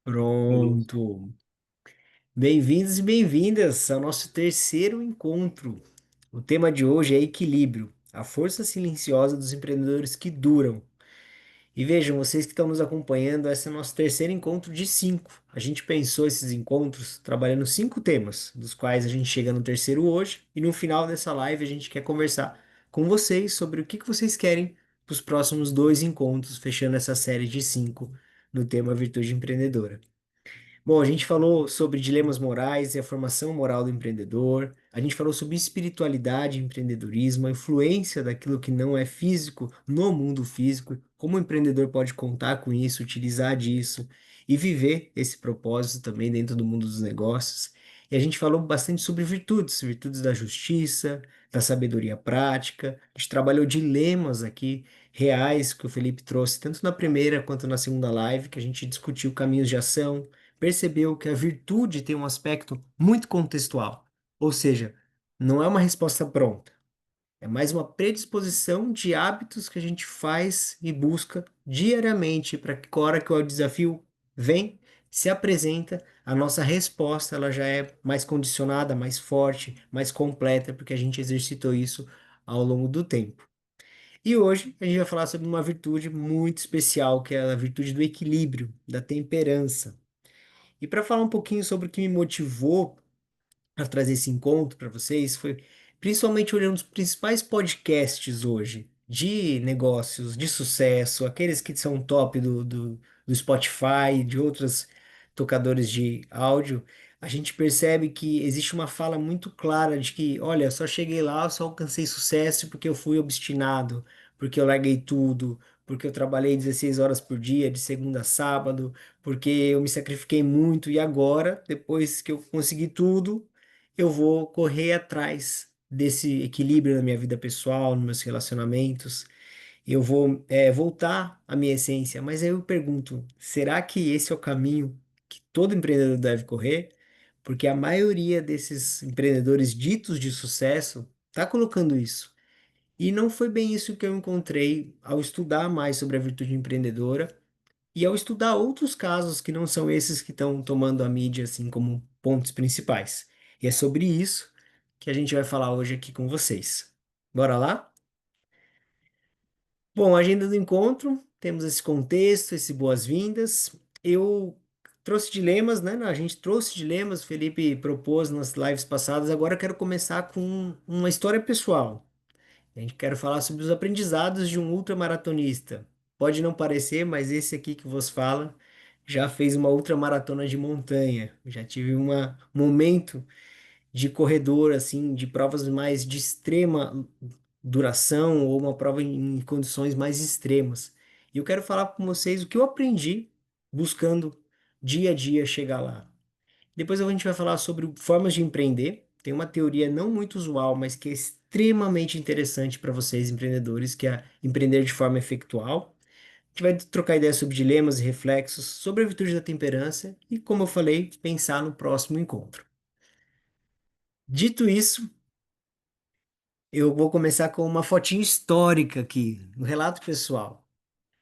Beleza. Pronto. Bem-vindos e bem-vindas ao nosso terceiro encontro. O tema de hoje é equilíbrio, a força silenciosa dos empreendedores que duram. E vejam, vocês que estão nos acompanhando, esse é o nosso terceiro encontro de cinco. A gente pensou esses encontros trabalhando cinco temas, dos quais a gente chega no terceiro hoje, e no final dessa live a gente quer conversar com vocês sobre o que vocês querem para os próximos dois encontros, fechando essa série de cinco no tema Virtude Empreendedora. Bom, a gente falou sobre dilemas morais e a formação moral do empreendedor. A gente falou sobre espiritualidade e empreendedorismo, a influência daquilo que não é físico no mundo físico, como o empreendedor pode contar com isso, utilizar disso e viver esse propósito também dentro do mundo dos negócios. E a gente falou bastante sobre virtudes, virtudes da justiça, da sabedoria prática. A gente trabalhou dilemas aqui reais que o Felipe trouxe, tanto na primeira quanto na segunda live, que a gente discutiu caminhos de ação, percebeu que a virtude tem um aspecto muito contextual, ou seja, não é uma resposta pronta, é mais uma predisposição de hábitos que a gente faz e busca diariamente para que, a hora que o desafio vem, se apresenta, a nossa resposta ela já é mais condicionada, mais forte, mais completa, porque a gente exercitou isso ao longo do tempo. E hoje a gente vai falar sobre uma virtude muito especial, que é a virtude do equilíbrio, da temperança. E para falar um pouquinho sobre o que me motivou a trazer esse encontro para vocês, foi principalmente olhando os principais podcasts hoje de negócios, de sucesso, aqueles que são top do Spotify, de outros tocadores de áudio. A gente percebe que existe uma fala muito clara de que, olha, só cheguei lá, eu só alcancei sucesso porque eu fui obstinado, porque eu larguei tudo, porque eu trabalhei 16 horas por dia, de segunda a sábado, porque eu me sacrifiquei muito e agora, depois que eu consegui tudo, eu vou correr atrás desse equilíbrio na minha vida pessoal, nos meus relacionamentos. Eu vou, voltar à minha essência. Mas aí eu pergunto, será que esse é o caminho que todo empreendedor deve correr? Porque a maioria desses empreendedores ditos de sucesso está colocando isso. E não foi bem isso que eu encontrei ao estudar mais sobre a virtude empreendedora e ao estudar outros casos que não são esses que estão tomando a mídia assim como pontos principais. E é sobre isso que a gente vai falar hoje aqui com vocês. Bora lá? Bom, a agenda do encontro, temos esse contexto, esse boas-vindas. Eu trouxe dilemas, né? A gente trouxe dilemas, o Felipe propôs nas lives passadas. Agora eu quero começar com uma história pessoal. A gente quer falar sobre os aprendizados de um ultramaratonista. Pode não parecer, mas esse aqui que vos fala já fez uma ultramaratona de montanha. Já tive um momento de corredor, assim, de provas mais de extrema duração ou uma prova em condições mais extremas. E eu quero falar com vocês o que eu aprendi buscando dia a dia chegar lá. Depois a gente vai falar sobre formas de empreender. Tem uma teoria não muito usual, mas que é extremamente interessante para vocês, empreendedores, que é empreender de forma efeitual. A gente vai trocar ideias sobre dilemas e reflexos, sobre a virtude da temperança e, como eu falei, pensar no próximo encontro. Dito isso, eu vou começar com uma fotinho histórica aqui, um relato pessoal.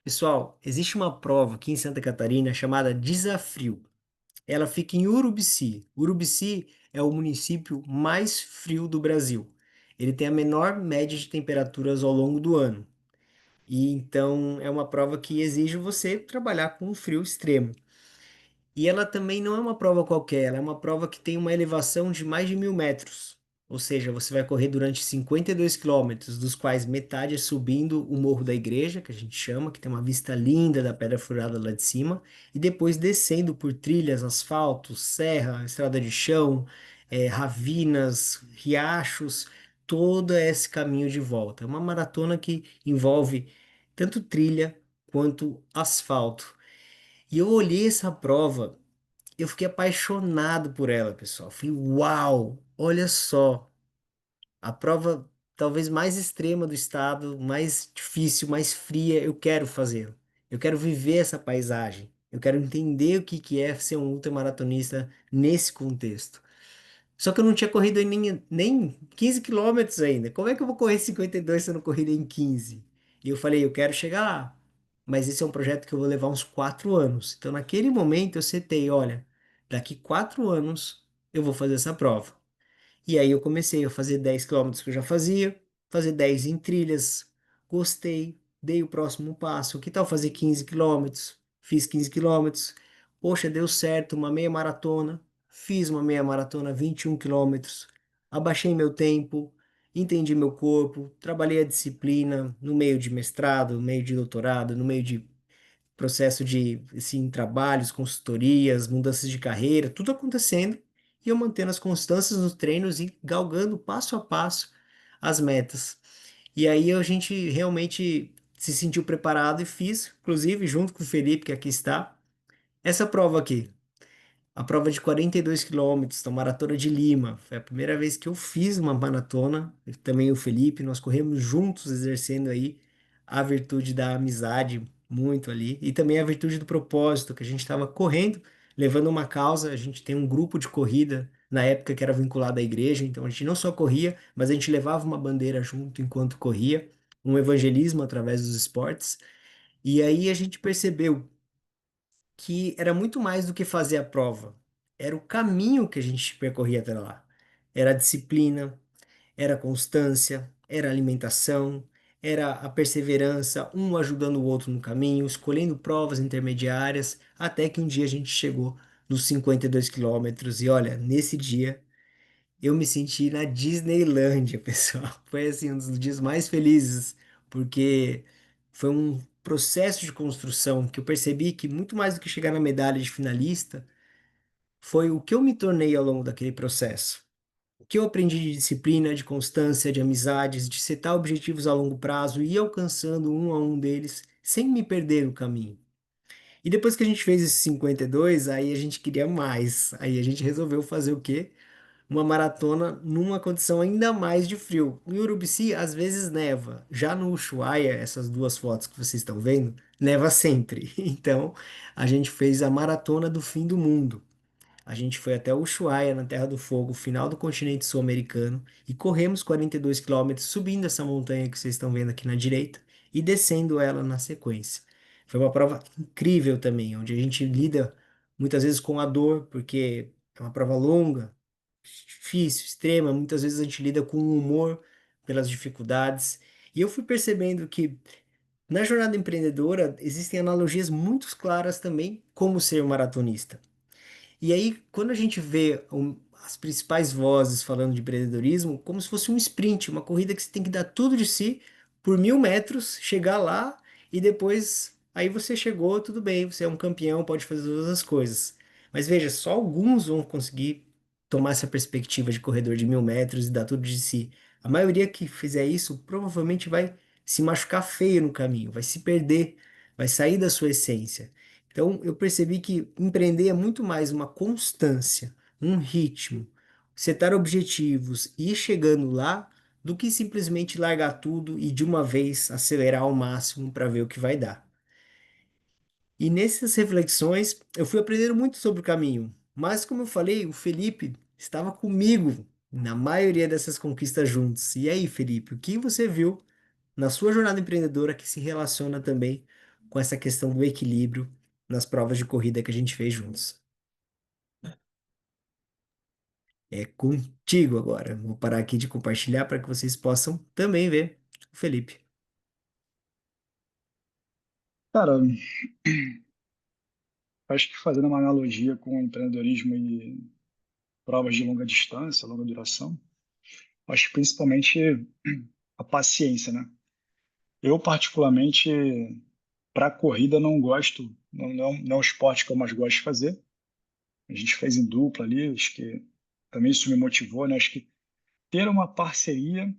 Pessoal, existe uma prova aqui em Santa Catarina chamada Desafio. Ela fica em Urubici. Urubici é o município mais frio do Brasil. Ele tem a menor média de temperaturas ao longo do ano. E então é uma prova que exige você trabalhar com um frio extremo. E ela também não é uma prova qualquer, ela é uma prova que tem uma elevação de mais de 1.000 metros. Ou seja, você vai correr durante 52 quilômetros, dos quais metade é subindo o Morro da Igreja, que a gente chama, que tem uma vista linda da Pedra Furada lá de cima, e depois descendo por trilhas, asfalto, serra, estrada de chão, ravinas, riachos, todo esse caminho de volta. É uma maratona que envolve tanto trilha quanto asfalto. E eu olhei essa prova, eu fiquei apaixonado por ela, pessoal. Falei, uau, olha só, a prova talvez mais extrema do estado, mais difícil, mais fria, eu quero fazer. Eu quero viver essa paisagem. Eu quero entender o que que é ser um ultramaratonista nesse contexto. Só que eu não tinha corrido nem 15 quilômetros ainda. Como é que eu vou correr 52 se eu não corri nem 15? E eu falei, eu quero chegar lá. mas esse é um projeto que eu vou levar uns 4 anos. Então, naquele momento, eu setei, olha, daqui 4 anos eu vou fazer essa prova. E aí eu comecei a fazer 10 quilômetros que eu já fazia, fazer 10 em trilhas, gostei, dei o próximo passo. Que tal fazer 15 quilômetros? Fiz 15 quilômetros. Poxa, deu certo, uma meia maratona. Fiz uma meia maratona, 21 quilômetros. Abaixei meu tempo, entendi meu corpo, trabalhei a disciplina no meio de mestrado, no meio de doutorado, no meio de processo de, assim, trabalhos, consultorias, mudanças de carreira, tudo acontecendo, e eu mantendo as constâncias nos treinos e galgando passo a passo as metas. E aí a gente realmente se sentiu preparado e fiz, inclusive junto com o Felipe, que aqui está, essa prova aqui. A prova de 42 quilômetros, da Maratona de Lima. Foi a primeira vez que eu fiz uma maratona. Eu também o Felipe, nós corremos juntos, exercendo aí a virtude da amizade muito ali. E também a virtude do propósito, que a gente estava correndo, levando uma causa. A gente tem um grupo de corrida, na época que era vinculado à igreja. Então a gente não só corria, mas a gente levava uma bandeira junto enquanto corria. Um evangelismo através dos esportes. E aí a gente percebeu que era muito mais do que fazer a prova. Era o caminho que a gente percorria até lá. Era a disciplina, era a constância, era a alimentação, era a perseverança, um ajudando o outro no caminho, escolhendo provas intermediárias, até que um dia a gente chegou nos 52 quilômetros. E olha, nesse dia eu me senti na Disneylândia, pessoal. Foi assim um dos dias mais felizes, porque foi um processo de construção que eu percebi que muito mais do que chegar na medalha de finalista, foi o que eu me tornei ao longo daquele processo. O que eu aprendi de disciplina, de constância, de amizades, de setar objetivos a longo prazo e ir alcançando um a um deles sem me perder no caminho. E depois que a gente fez esses 52, aí a gente queria mais. Aí a gente resolveu fazer o quê? Uma maratona numa condição ainda mais de frio. Em Urubici, às vezes neva. Já no Ushuaia, essas duas fotos que vocês estão vendo, neva sempre. Então, a gente fez a maratona do fim do mundo. A gente foi até Ushuaia, na Terra do Fogo, final do continente sul-americano, e corremos 42 quilômetros subindo essa montanha que vocês estão vendo aqui na direita e descendo ela na sequência. Foi uma prova incrível também, onde a gente lida muitas vezes com a dor, porque é uma prova longa, difícil, extrema, muitas vezes a gente lida com o humor pelas dificuldades. E eu fui percebendo que na jornada empreendedora existem analogias muito claras também como ser um maratonista. E aí, quando a gente vê as principais vozes falando de empreendedorismo, como se fosse um sprint, uma corrida que você tem que dar tudo de si por 1.000 metros, chegar lá e depois, aí você chegou, tudo bem, você é um campeão, pode fazer todas as coisas. Mas veja, só alguns vão conseguir tomar essa perspectiva de corredor de 1.000 metros e dar tudo de si. A maioria que fizer isso provavelmente vai se machucar feio no caminho, vai se perder, vai sair da sua essência. Então, eu percebi que empreender é muito mais uma constância, um ritmo, setar objetivos e ir chegando lá, do que simplesmente largar tudo e de uma vez acelerar ao máximo para ver o que vai dar. E nessas reflexões, eu fui aprendendo muito sobre o caminho. Mas, como eu falei, o Felipe estava comigo na maioria dessas conquistas juntos. E aí, Felipe, o que você viu na sua jornada empreendedora que se relaciona também com essa questão do equilíbrio nas provas de corrida que a gente fez juntos? É contigo agora. Vou parar aqui de compartilhar para que vocês possam também ver o Felipe. Cara, acho que fazendo uma analogia com o empreendedorismo e provas de longa distância, longa duração, acho que principalmente a paciência, né? Eu, particularmente, para corrida, não gosto, não é o esporte que eu mais gosto de fazer. A gente fez em dupla ali, acho que também isso me motivou, né? Acho que ter uma parceria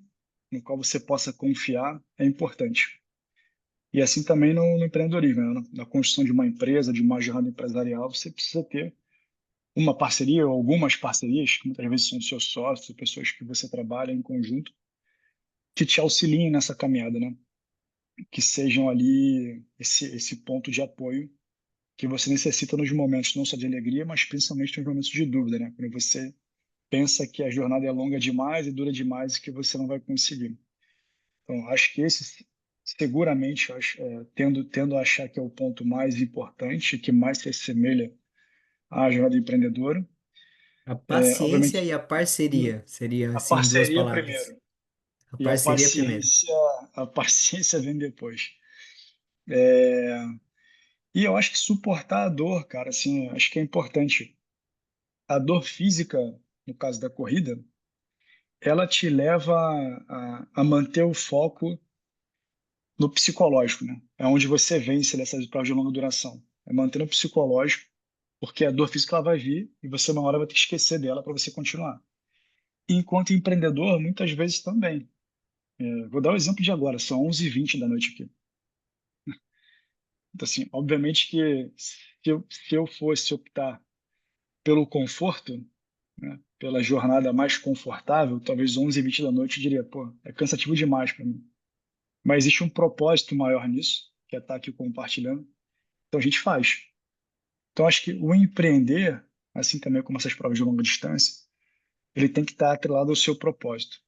no qual você possa confiar é importante. E assim também no empreendedorismo, né? Na construção de uma empresa, de uma jornada empresarial, você precisa ter uma parceria ou algumas parcerias, que muitas vezes são seus sócios, pessoas que você trabalha em conjunto, que te auxiliem nessa caminhada, né? Que sejam ali esse ponto de apoio que você necessita nos momentos não só de alegria, mas principalmente nos momentos de dúvida, né? Quando você pensa que a jornada é longa demais e dura demais e que você não vai conseguir. Então, acho que esses seguramente, tendo a achar que é o ponto mais importante, que mais se assemelha à jornada empreendedora. A paciência e Obviamente, a parceria seria a assim em duas parceria palavras. primeiro A e a parceria primeiro. paciência, a paciência vem depois. E eu acho que suportar a dor, cara, assim, acho que é importante. A dor física, no caso da corrida, ela te leva a manter o foco no psicológico, né? É onde você vence dessas provas de longa duração. É manter no psicológico, porque a dor física ela vai vir e você uma hora vai ter que esquecer dela para você continuar. E enquanto empreendedor, muitas vezes também. Vou dar o exemplo de agora, são 11h20 da noite aqui. Então, assim, obviamente que se eu fosse optar pelo conforto, né, pela jornada mais confortável, talvez 11h20 da noite eu diria, pô, é cansativo demais para mim. Mas existe um propósito maior nisso, que é estar aqui compartilhando. Então a gente faz. Então acho que o empreender, assim também como essas provas de longa distância, ele tem que estar atrelado ao seu propósito.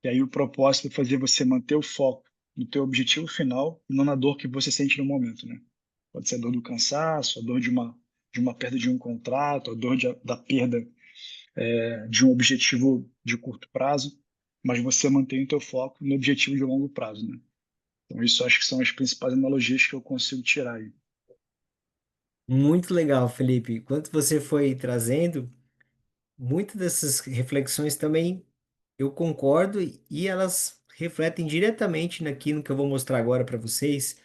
E aí o propósito vai fazer você manter o foco no teu objetivo final e não na dor que você sente no momento, né? Pode ser a dor do cansaço, a dor de uma perda de um contrato, a dor da perda de um objetivo de curto prazo, mas você mantém o teu foco no objetivo de longo prazo, né? Então isso acho que são as principais analogias que eu consigo tirar aí. Muito legal, Felipe. Enquanto você foi trazendo, muitas dessas reflexões também eu concordo e elas refletem diretamente naquilo que eu vou mostrar agora para vocês,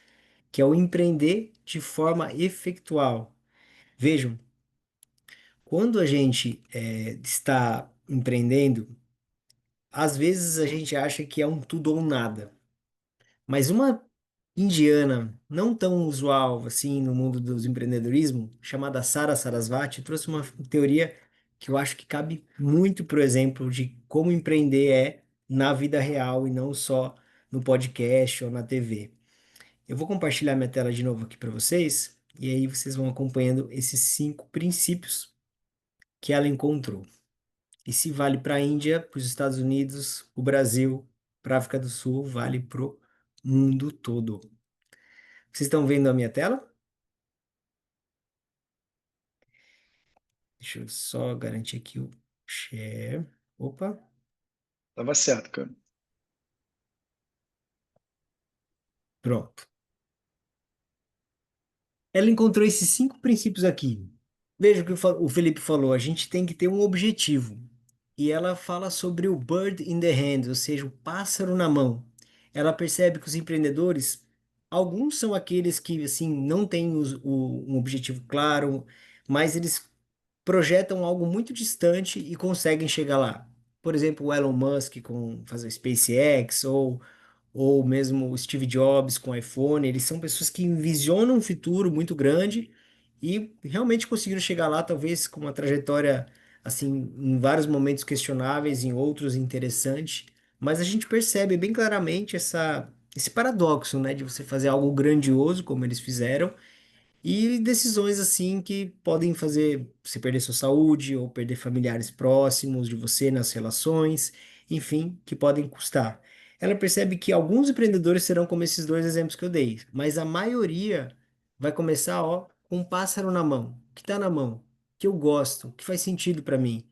que é o empreender de forma efeitual. Vejam, quando a gente está empreendendo, às vezes a gente acha que é um tudo ou nada. Mas uma indiana não tão usual assim no mundo dos empreendedorismo, chamada Sara Sarasvati, trouxe uma teoria que eu acho que cabe muito para o exemplo de como empreender é na vida real e não só no podcast ou na TV. Eu vou compartilhar minha tela de novo aqui para vocês e aí vocês vão acompanhando esses 5 princípios que ela encontrou. E se vale para a Índia, para os Estados Unidos, o Brasil, para a África do Sul, vale para o mundo todo. Vocês estão vendo a minha tela? Deixa eu só garantir aqui o share. Opa, Tava certo, cara. pronto. Ela encontrou esses 5 princípios aqui. Veja o que o Felipe falou, a gente tem que ter um objetivo. E ela fala sobre o bird in the hand, ou seja, o pássaro na mão. Ela percebe que os empreendedores, alguns são aqueles que assim não têm um objetivo claro, mas eles projetam algo muito distante e conseguem chegar lá. Por exemplo, o Elon Musk com fazer o SpaceX ou mesmo o Steve Jobs com o iPhone, eles são pessoas que envisionam um futuro muito grande e realmente conseguiram chegar lá, talvez com uma trajetória assim, em vários momentos questionáveis, em outros interessante, mas a gente percebe bem claramente esse paradoxo, né, de você fazer algo grandioso como eles fizeram e decisões assim que podem fazer você perder sua saúde ou perder familiares próximos de você nas relações, enfim, que podem custar. Ela percebe que alguns empreendedores serão como esses 2 exemplos que eu dei, mas a maioria vai começar, ó, com um pássaro na mão, que está na mão, que eu gosto, que faz sentido para mim.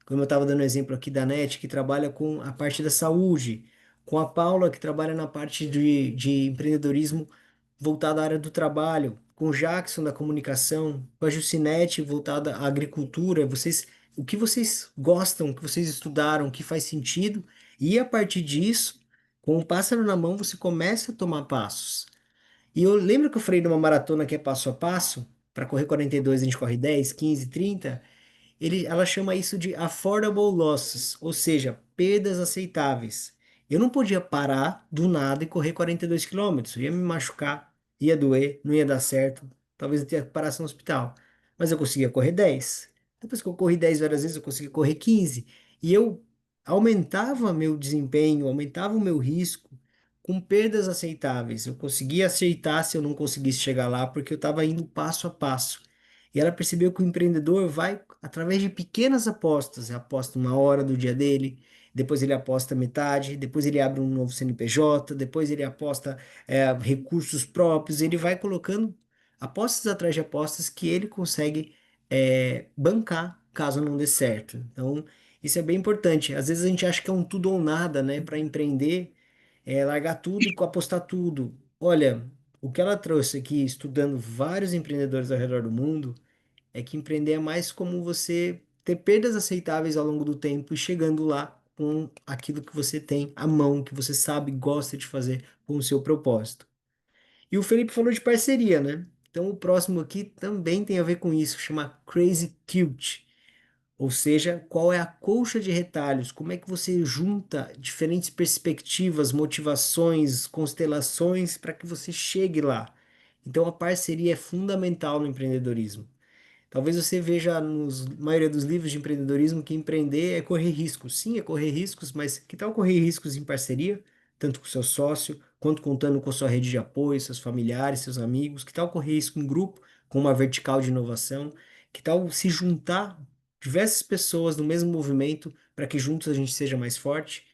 Como eu estava dando o exemplo aqui da NET, que trabalha com a parte da saúde, com a Paula, que trabalha na parte de empreendedorismo voltada à área do trabalho, com o Jackson da comunicação, com a Jucinete voltada à agricultura, o que vocês gostam, o que vocês estudaram, o que faz sentido, e a partir disso, com o pássaro na mão, você começa a tomar passos. E eu lembro que eu falei de uma maratona que é passo a passo, para correr 42 a gente corre 10, 15, 30. Ela chama isso de affordable losses, ou seja, perdas aceitáveis. Eu não podia parar do nada e correr 42 quilômetros, ia me machucar, ia doer, não ia dar certo, talvez eu tenha que parar no hospital. Mas eu conseguia correr 10. Depois que eu corri 10 várias vezes, eu consegui correr 15. E eu aumentava meu desempenho, aumentava o meu risco com perdas aceitáveis. Eu conseguia aceitar se eu não conseguisse chegar lá, porque eu estava indo passo a passo. E ela percebeu que o empreendedor vai através de pequenas apostas. Ele aposta 1 hora do dia dele, depois ele aposta metade, depois ele abre um novo CNPJ, depois ele aposta recursos próprios, ele vai colocando apostas atrás de apostas que ele consegue bancar caso não dê certo. Então, isso é bem importante. Às vezes a gente acha que é um tudo ou nada, né? Para empreender, largar tudo e apostar tudo. Olha, o que ela trouxe aqui, estudando vários empreendedores ao redor do mundo, é que empreender é mais como você ter perdas aceitáveis ao longo do tempo e chegando lá com aquilo que você tem à mão, que você sabe, gosta de fazer com o seu propósito. E o Felipe falou de parceria, né? Então o próximo aqui também tem a ver com isso, chama Crazy Quilt. Ou seja, qual é a colcha de retalhos? Como é que você junta diferentes perspectivas, motivações, constelações para que você chegue lá? Então a parceria é fundamental no empreendedorismo. Talvez você veja na maioria dos livros de empreendedorismo que empreender é correr riscos. Sim, é correr riscos, mas que tal correr riscos em parceria, tanto com o seu sócio, quanto contando com a sua rede de apoio, seus familiares, seus amigos? Que tal correr risco em grupo, com uma vertical de inovação? Que tal se juntar diversas pessoas no mesmo movimento para que juntos a gente seja mais forte?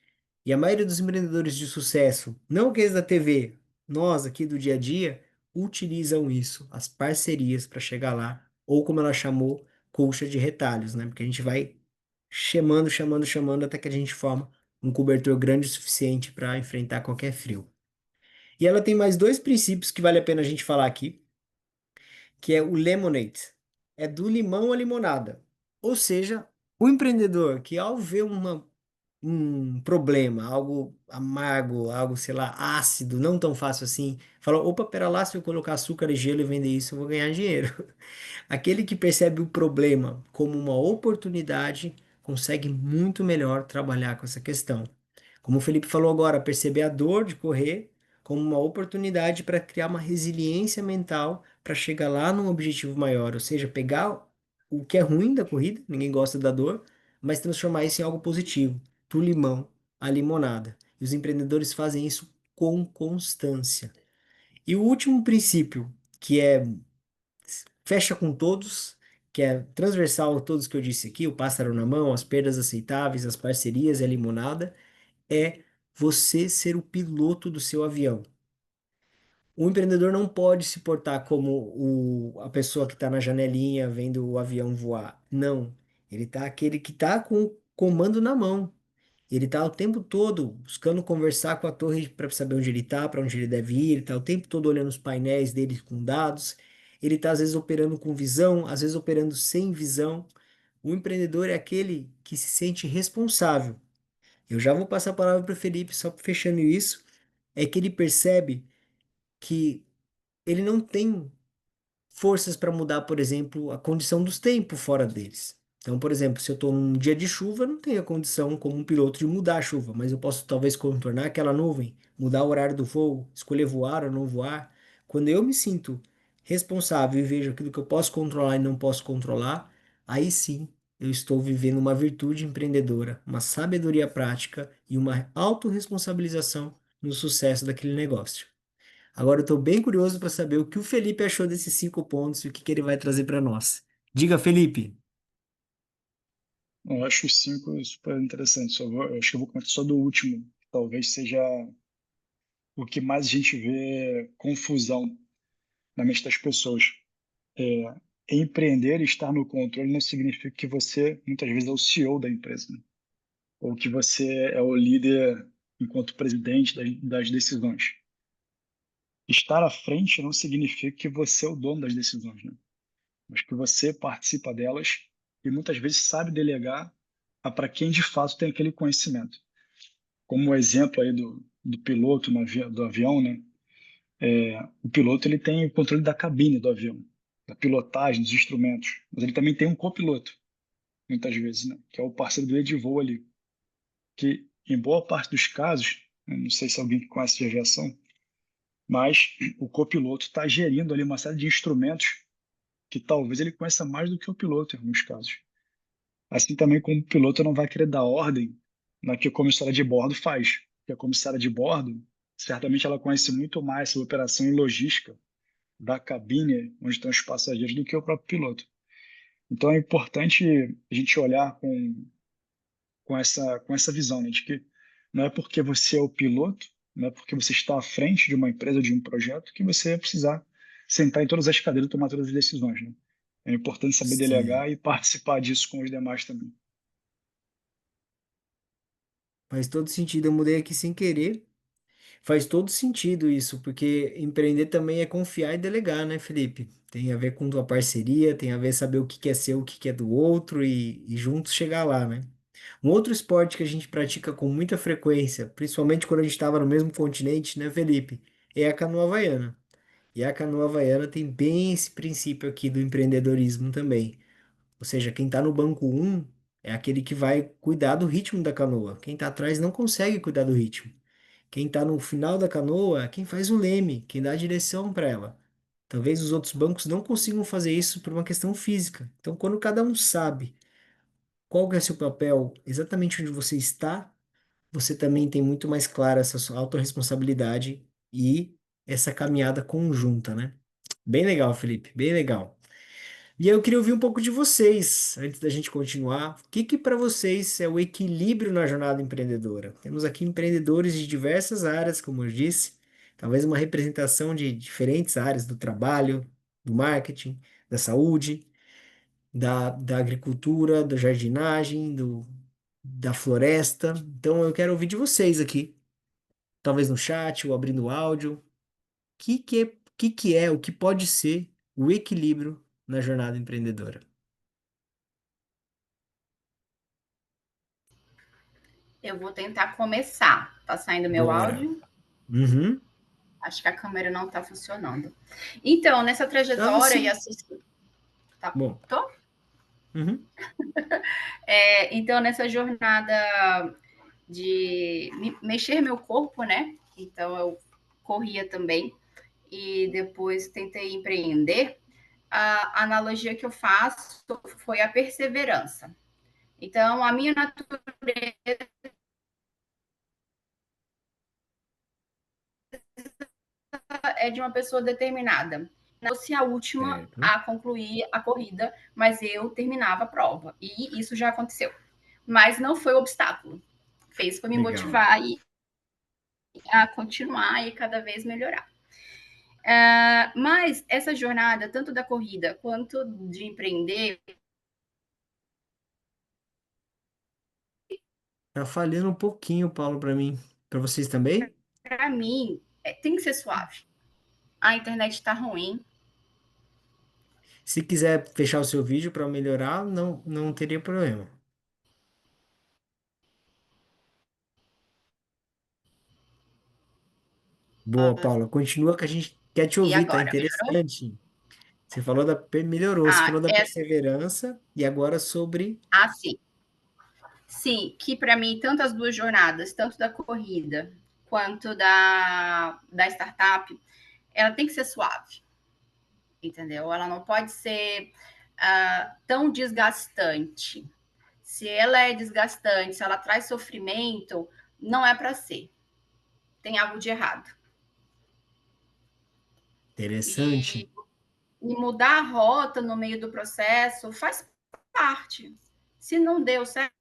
E a maioria dos empreendedores de sucesso, não aqueles da TV, nós aqui do dia a dia, utilizam isso, as parcerias para chegar lá ou como ela chamou, colcha de retalhos, né? Porque a gente vai chamando, chamando, chamando até que a gente forma um cobertor grande o suficiente para enfrentar qualquer frio. E ela tem mais dois princípios que vale a pena a gente falar aqui, que é o lemonade, é do limão à limonada. Ou seja, o empreendedor que ao ver um problema, algo amargo, algo, sei lá, ácido, não tão fácil assim, fala, opa, pera lá, se eu colocar açúcar e gelo e vender isso, eu vou ganhar dinheiro. Aquele que percebe o problema como uma oportunidade consegue muito melhor trabalhar com essa questão. Como o Felipe falou agora, perceber a dor de correr como uma oportunidade para criar uma resiliência mental para chegar lá num objetivo maior, ou seja, pegar o que é ruim da corrida, ninguém gosta da dor, mas transformar isso em algo positivo, do limão à limonada. E os empreendedores fazem isso com constância. E o último princípio, que é fecha com todos, que é transversal a todos que eu disse aqui, o pássaro na mão, as perdas aceitáveis, as parcerias e a limonada, é você ser o piloto do seu avião. O empreendedor não pode se portar como a pessoa que está na janelinha vendo o avião voar. Não. Ele tá aquele que está com o comando na mão. Ele está o tempo todo buscando conversar com a torre para saber onde ele está, para onde ele deve ir. Ele está o tempo todo olhando os painéis dele com dados. Ele está às vezes operando com visão, às vezes operando sem visão. O empreendedor é aquele que se sente responsável. Eu já vou passar a palavra para o Felipe, só fechando isso. É que ele percebe que ele não tem forças para mudar, por exemplo, a condição dos tempos fora deles. Então, por exemplo, se eu estou num dia de chuva, eu não tenho a condição como um piloto de mudar a chuva, mas eu posso talvez contornar aquela nuvem, mudar o horário do voo, escolher voar ou não voar. Quando eu me sinto responsável e vejo aquilo que eu posso controlar e não posso controlar, aí sim eu estou vivendo uma virtude empreendedora, uma sabedoria prática e uma autorresponsabilização no sucesso daquele negócio. Agora eu estou bem curioso para saber o que o Felipe achou desses 5 pontos e o que que ele vai trazer para nós. Diga, Felipe. Eu acho os cinco super interessantes. Eu acho que eu vou comentar só do último, que talvez seja o que mais a gente vê confusão na mente das pessoas. É, empreender e estar no controle não significa que você, muitas vezes, é o CEO da empresa, né? Ou que você é o líder enquanto presidente das decisões. Estar à frente não significa que você é o dono das decisões, né? Mas que você participa delas e muitas vezes sabe delegar para quem de fato tem aquele conhecimento. Como o exemplo aí do piloto do avião, né? O piloto ele tem o controle da cabine do avião, da pilotagem, dos instrumentos, mas ele também tem um copiloto, muitas vezes, né? Que é o parceiro dele de voo ali, que em boa parte dos casos, eu não sei se alguém conhece de aviação, mas o copiloto está gerindo ali uma série de instrumentos que talvez ele conheça mais do que o piloto em alguns casos. Assim também como o piloto não vai querer dar ordem na que a comissária de bordo faz, porque a comissária de bordo, certamente ela conhece muito mais sobre operação e logística da cabine onde estão os passageiros do que o próprio piloto. Então é importante a gente olhar com com essa visão, né, de que não é porque você é o piloto, não é porque você está à frente de uma empresa, de um projeto, que você vai precisar sentar em todas as cadeiras e tomar todas as decisões, né? É importante saber Sim, delegar e participar disso com os demais também. faz todo sentido. Eu mudei aqui sem querer. Faz todo sentido isso, porque empreender também é confiar e delegar, né, Felipe? Tem a ver com tua parceria, tem a ver saber o que que é seu, o que que é do outro e juntos chegar lá, né? Um outro esporte que a gente pratica com muita frequência, principalmente quando a gente estava no mesmo continente, né, Felipe? É a canoa havaiana. E a canoa havaiana tem bem esse princípio aqui do empreendedorismo também. Ou seja, quem está no banco um é aquele que vai cuidar do ritmo da canoa. Quem está atrás não consegue cuidar do ritmo. Quem está no final da canoa é quem faz o leme, quem dá a direção para ela. Talvez os outros bancos não consigam fazer isso por uma questão física. Então, quando cada um sabe qual que é seu papel, exatamente onde você está, você também tem muito mais clara essa sua autorresponsabilidade e essa caminhada conjunta, né? Bem legal, Felipe, bem legal. E aí eu queria ouvir um pouco de vocês, antes da gente continuar. O que que para vocês é o equilíbrio na jornada empreendedora? Temos aqui empreendedores de diversas áreas, como eu disse, talvez uma representação de diferentes áreas do trabalho, do marketing, da saúde, da agricultura, da jardinagem, da floresta. Então eu quero ouvir de vocês aqui, talvez no chat ou abrindo o áudio. O que pode ser o equilíbrio na jornada empreendedora? Eu vou tentar começar. Tá saindo meu Bora. áudio? Uhum. Acho que a câmera não tá funcionando. Então, nessa Tava trajetória e sim. assistir. Tá, Bom. tô? Uhum. Então, nessa jornada de mexer meu corpo, né? Então, eu corria também e depois tentei empreender. A analogia que eu faço foi a perseverança. Então, a minha natureza é de uma pessoa determinada. Não fosse a última Certo. a concluir a corrida, mas eu terminava a prova. E isso já aconteceu. Mas não foi o obstáculo. Fez para me Legal. motivar a continuar e cada vez melhorar. Mas essa jornada, tanto da corrida quanto de empreender, Tá falhando um pouquinho, Paulo, para mim. Para vocês também? para mim, tem que ser suave. A internet está ruim. Se quiser fechar o seu vídeo para melhorar, não teria problema. Boa, Paula. Continua que a gente quer te E ouvir, tá agora? Melhorou? interessante. Você falou melhorou, você Ah, falou da é, perseverança e agora sobre sim. Sim, que para mim, tanto as duas jornadas, tanto da corrida quanto da startup, ela tem que ser suave, entendeu? Ela não pode ser tão desgastante. Se ela é desgastante, se ela traz sofrimento, não é para ser. Tem algo de errado. interessante. E, e mudar a rota no meio do processo faz parte. Se não deu certo,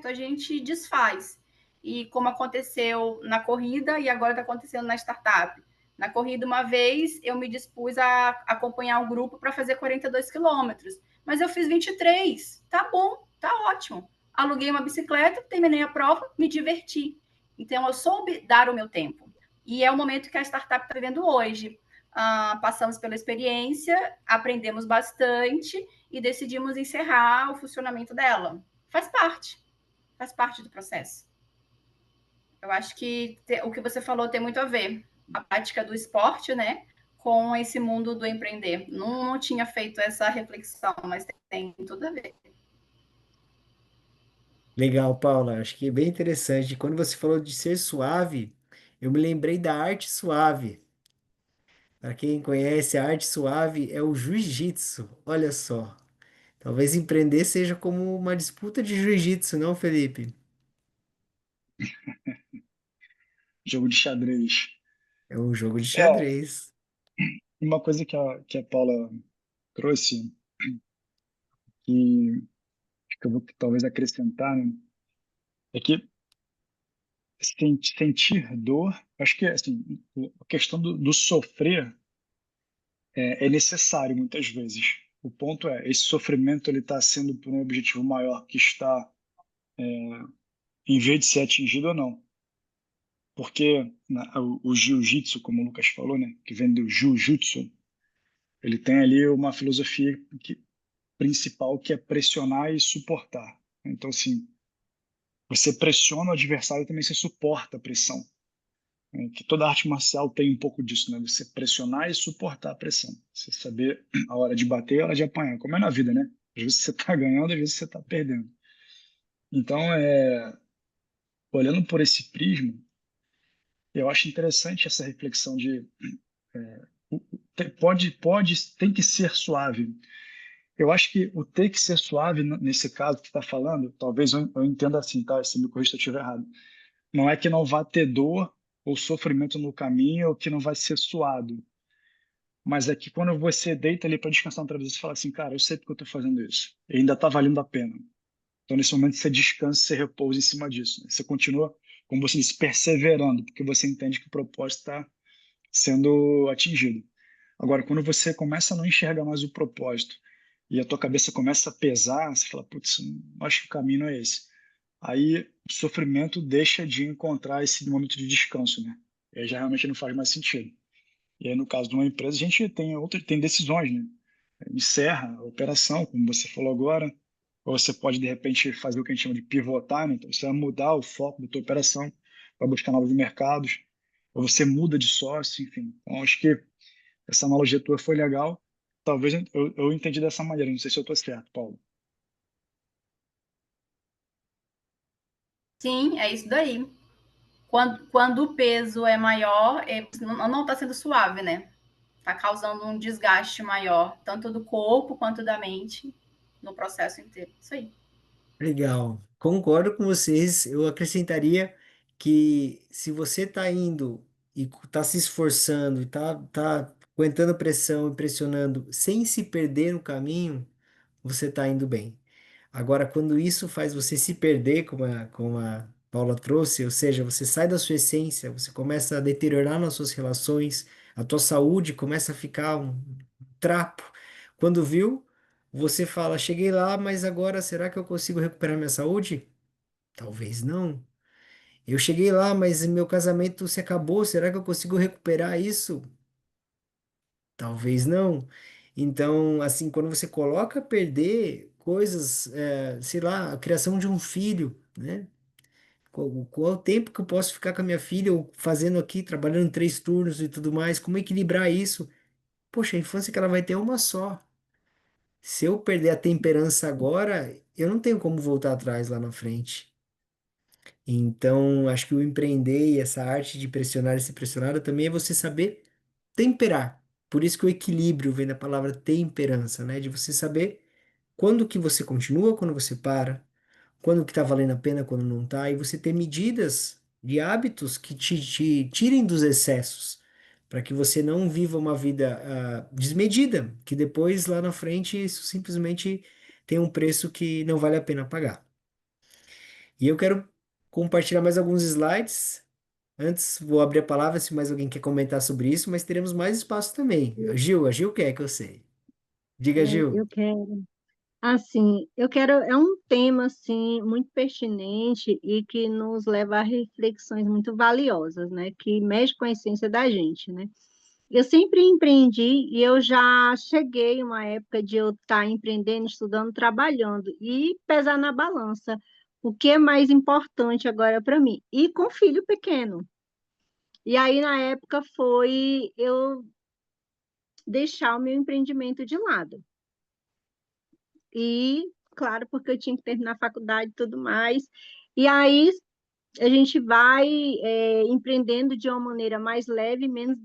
a gente desfaz. E como aconteceu na corrida e agora está acontecendo na startup. Na corrida, uma vez, eu me dispus a acompanhar um grupo para fazer 42 quilômetros, mas eu fiz 23. Tá bom, tá ótimo. Aluguei uma bicicleta, terminei a prova, me diverti. Então, eu soube dar o meu tempo. E é o momento que a startup está vivendo hoje. Passamos pela experiência, aprendemos bastante e decidimos encerrar o funcionamento dela. Faz parte do processo. Eu acho que o que você falou tem muito a ver. A prática do esporte, né, com esse mundo do empreender. Não tinha feito essa reflexão, mas tem tudo a ver. Legal, Paula. Acho que é bem interessante. Quando você falou de ser suave, eu me lembrei da arte suave. Para quem conhece, a arte suave é o jiu-jitsu. Olha só. Talvez empreender seja como uma disputa de jiu-jitsu, não, Felipe? Jogo de xadrez. É um jogo de É, xadrez. uma coisa que a Paula trouxe, que que eu vou talvez acrescentar, né, é que sentir dor, acho que assim, a questão do sofrer é necessário muitas vezes. O ponto é, esse sofrimento ele está sendo por um objetivo maior que está em vez de ser atingido ou não. Porque o jiu-jitsu, como o Lucas falou, né, que vem do jiu-jitsu, ele tem ali uma filosofia principal que é pressionar e suportar. Então, assim, você pressiona o adversário e também você suporta a pressão. Né? Que toda arte marcial tem um pouco disso, né? Você pressionar e suportar a pressão. Você saber a hora de bater e a hora de apanhar. Como é na vida, né? Às vezes você está ganhando, às vezes você está perdendo. Então, olhando por esse prisma, eu acho interessante essa reflexão de tem que ser suave. Eu acho que o ter que ser suave, nesse caso que você está falando, talvez eu entenda assim, tá? Se me corrija se eu estiver errado. Não é que não vá ter dor ou sofrimento no caminho ou que não vai ser suado. Mas é que quando você deita ali para descansar outra vez, você fala assim, cara, eu sei porque eu estou fazendo isso. E ainda está valendo a pena. Então, nesse momento, você descansa, você repousa em cima disso. Né? Você continua, como você disse, perseverando, porque você entende que o propósito está sendo atingido. Agora, quando você começa a não enxergar mais o propósito e a tua cabeça começa a pesar, você fala, putz, acho que o caminho não é esse. Aí o sofrimento deixa de encontrar esse momento de descanso, né? E aí já realmente não faz mais sentido. E aí, no caso de uma empresa, a gente tem decisões, né? Encerra a operação, como você falou agora, ou você pode, de repente, fazer o que a gente chama de pivotar, né? Então, você vai mudar o foco da tua operação, vai buscar novos mercados, ou você muda de sócio, enfim. Então, acho que essa analogia tua foi legal. Talvez eu entendi dessa maneira, não sei se eu estou certo, Paulo. Sim, é isso daí. Quando o peso é maior, não está sendo suave, né? Está causando um desgaste maior, tanto do corpo quanto da mente, no processo inteiro. Isso aí. Legal. Concordo com vocês. Eu acrescentaria que se você está indo e está se esforçando e tá aguentando pressão e pressionando sem se perder no caminho, você está indo bem. Agora, quando isso faz você se perder, como a Paula trouxe, ou seja, você sai da sua essência, você começa a deteriorar nas suas relações, a tua saúde começa a ficar um trapo. Quando viu, você fala, cheguei lá, mas agora será que eu consigo recuperar minha saúde? Talvez não. Eu cheguei lá, mas meu casamento se acabou, será que eu consigo recuperar isso? Talvez não. Então, assim, quando você coloca a perder coisas, sei lá, a criação de um filho, né? Qual o tempo que eu posso ficar com a minha filha, ou fazendo aqui, trabalhando 3 turnos e tudo mais, como equilibrar isso? Poxa, a infância que ela vai ter é uma só. Se eu perder a temperança agora, eu não tenho como voltar atrás lá na frente. Então, acho que o empreender e essa arte de pressionar e ser pressionado também é você saber temperar. Por isso que o equilíbrio vem da palavra temperança, né? De você saber quando que você continua, quando você para, quando que tá valendo a pena, quando não tá, e você ter medidas de hábitos que te tirem dos excessos, para que você não viva uma vida desmedida, que depois lá na frente isso simplesmente tem um preço que não vale a pena pagar. E eu quero compartilhar mais alguns slides. Antes, vou abrir a palavra se mais alguém quer comentar sobre isso, mas teremos mais espaço também. A Gil quer, que eu sei. Diga, Gil. Eu quero, é um tema, assim, muito pertinente e que nos leva a reflexões muito valiosas, né? Que mexe com a essência da gente, né? Eu sempre empreendi e eu já cheguei uma época de eu estar empreendendo, estudando, trabalhando e pesar na balança. O que é mais importante agora para mim? E com filho pequeno. E aí, na época, foi eu deixar o meu empreendimento de lado. E, claro, porque eu tinha que terminar a faculdade e tudo mais. E aí a gente vai empreendendo de uma maneira mais leve, menos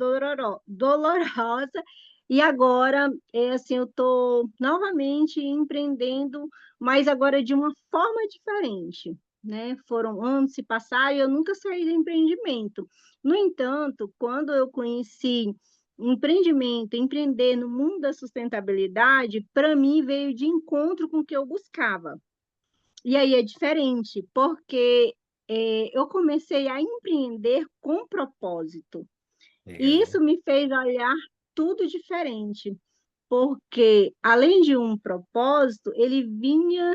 dolorosa. E agora, assim, eu estou novamente empreendendo, mas agora de uma forma diferente, né? Foram anos se passaram e eu nunca saí do empreendimento. No entanto, quando eu conheci empreendimento, empreender no mundo da sustentabilidade, para mim veio de encontro com o que eu buscava. E aí é diferente, porque eu comecei a empreender com propósito. E Legal. isso me fez olhar tudo diferente, porque além de um propósito, ele vinha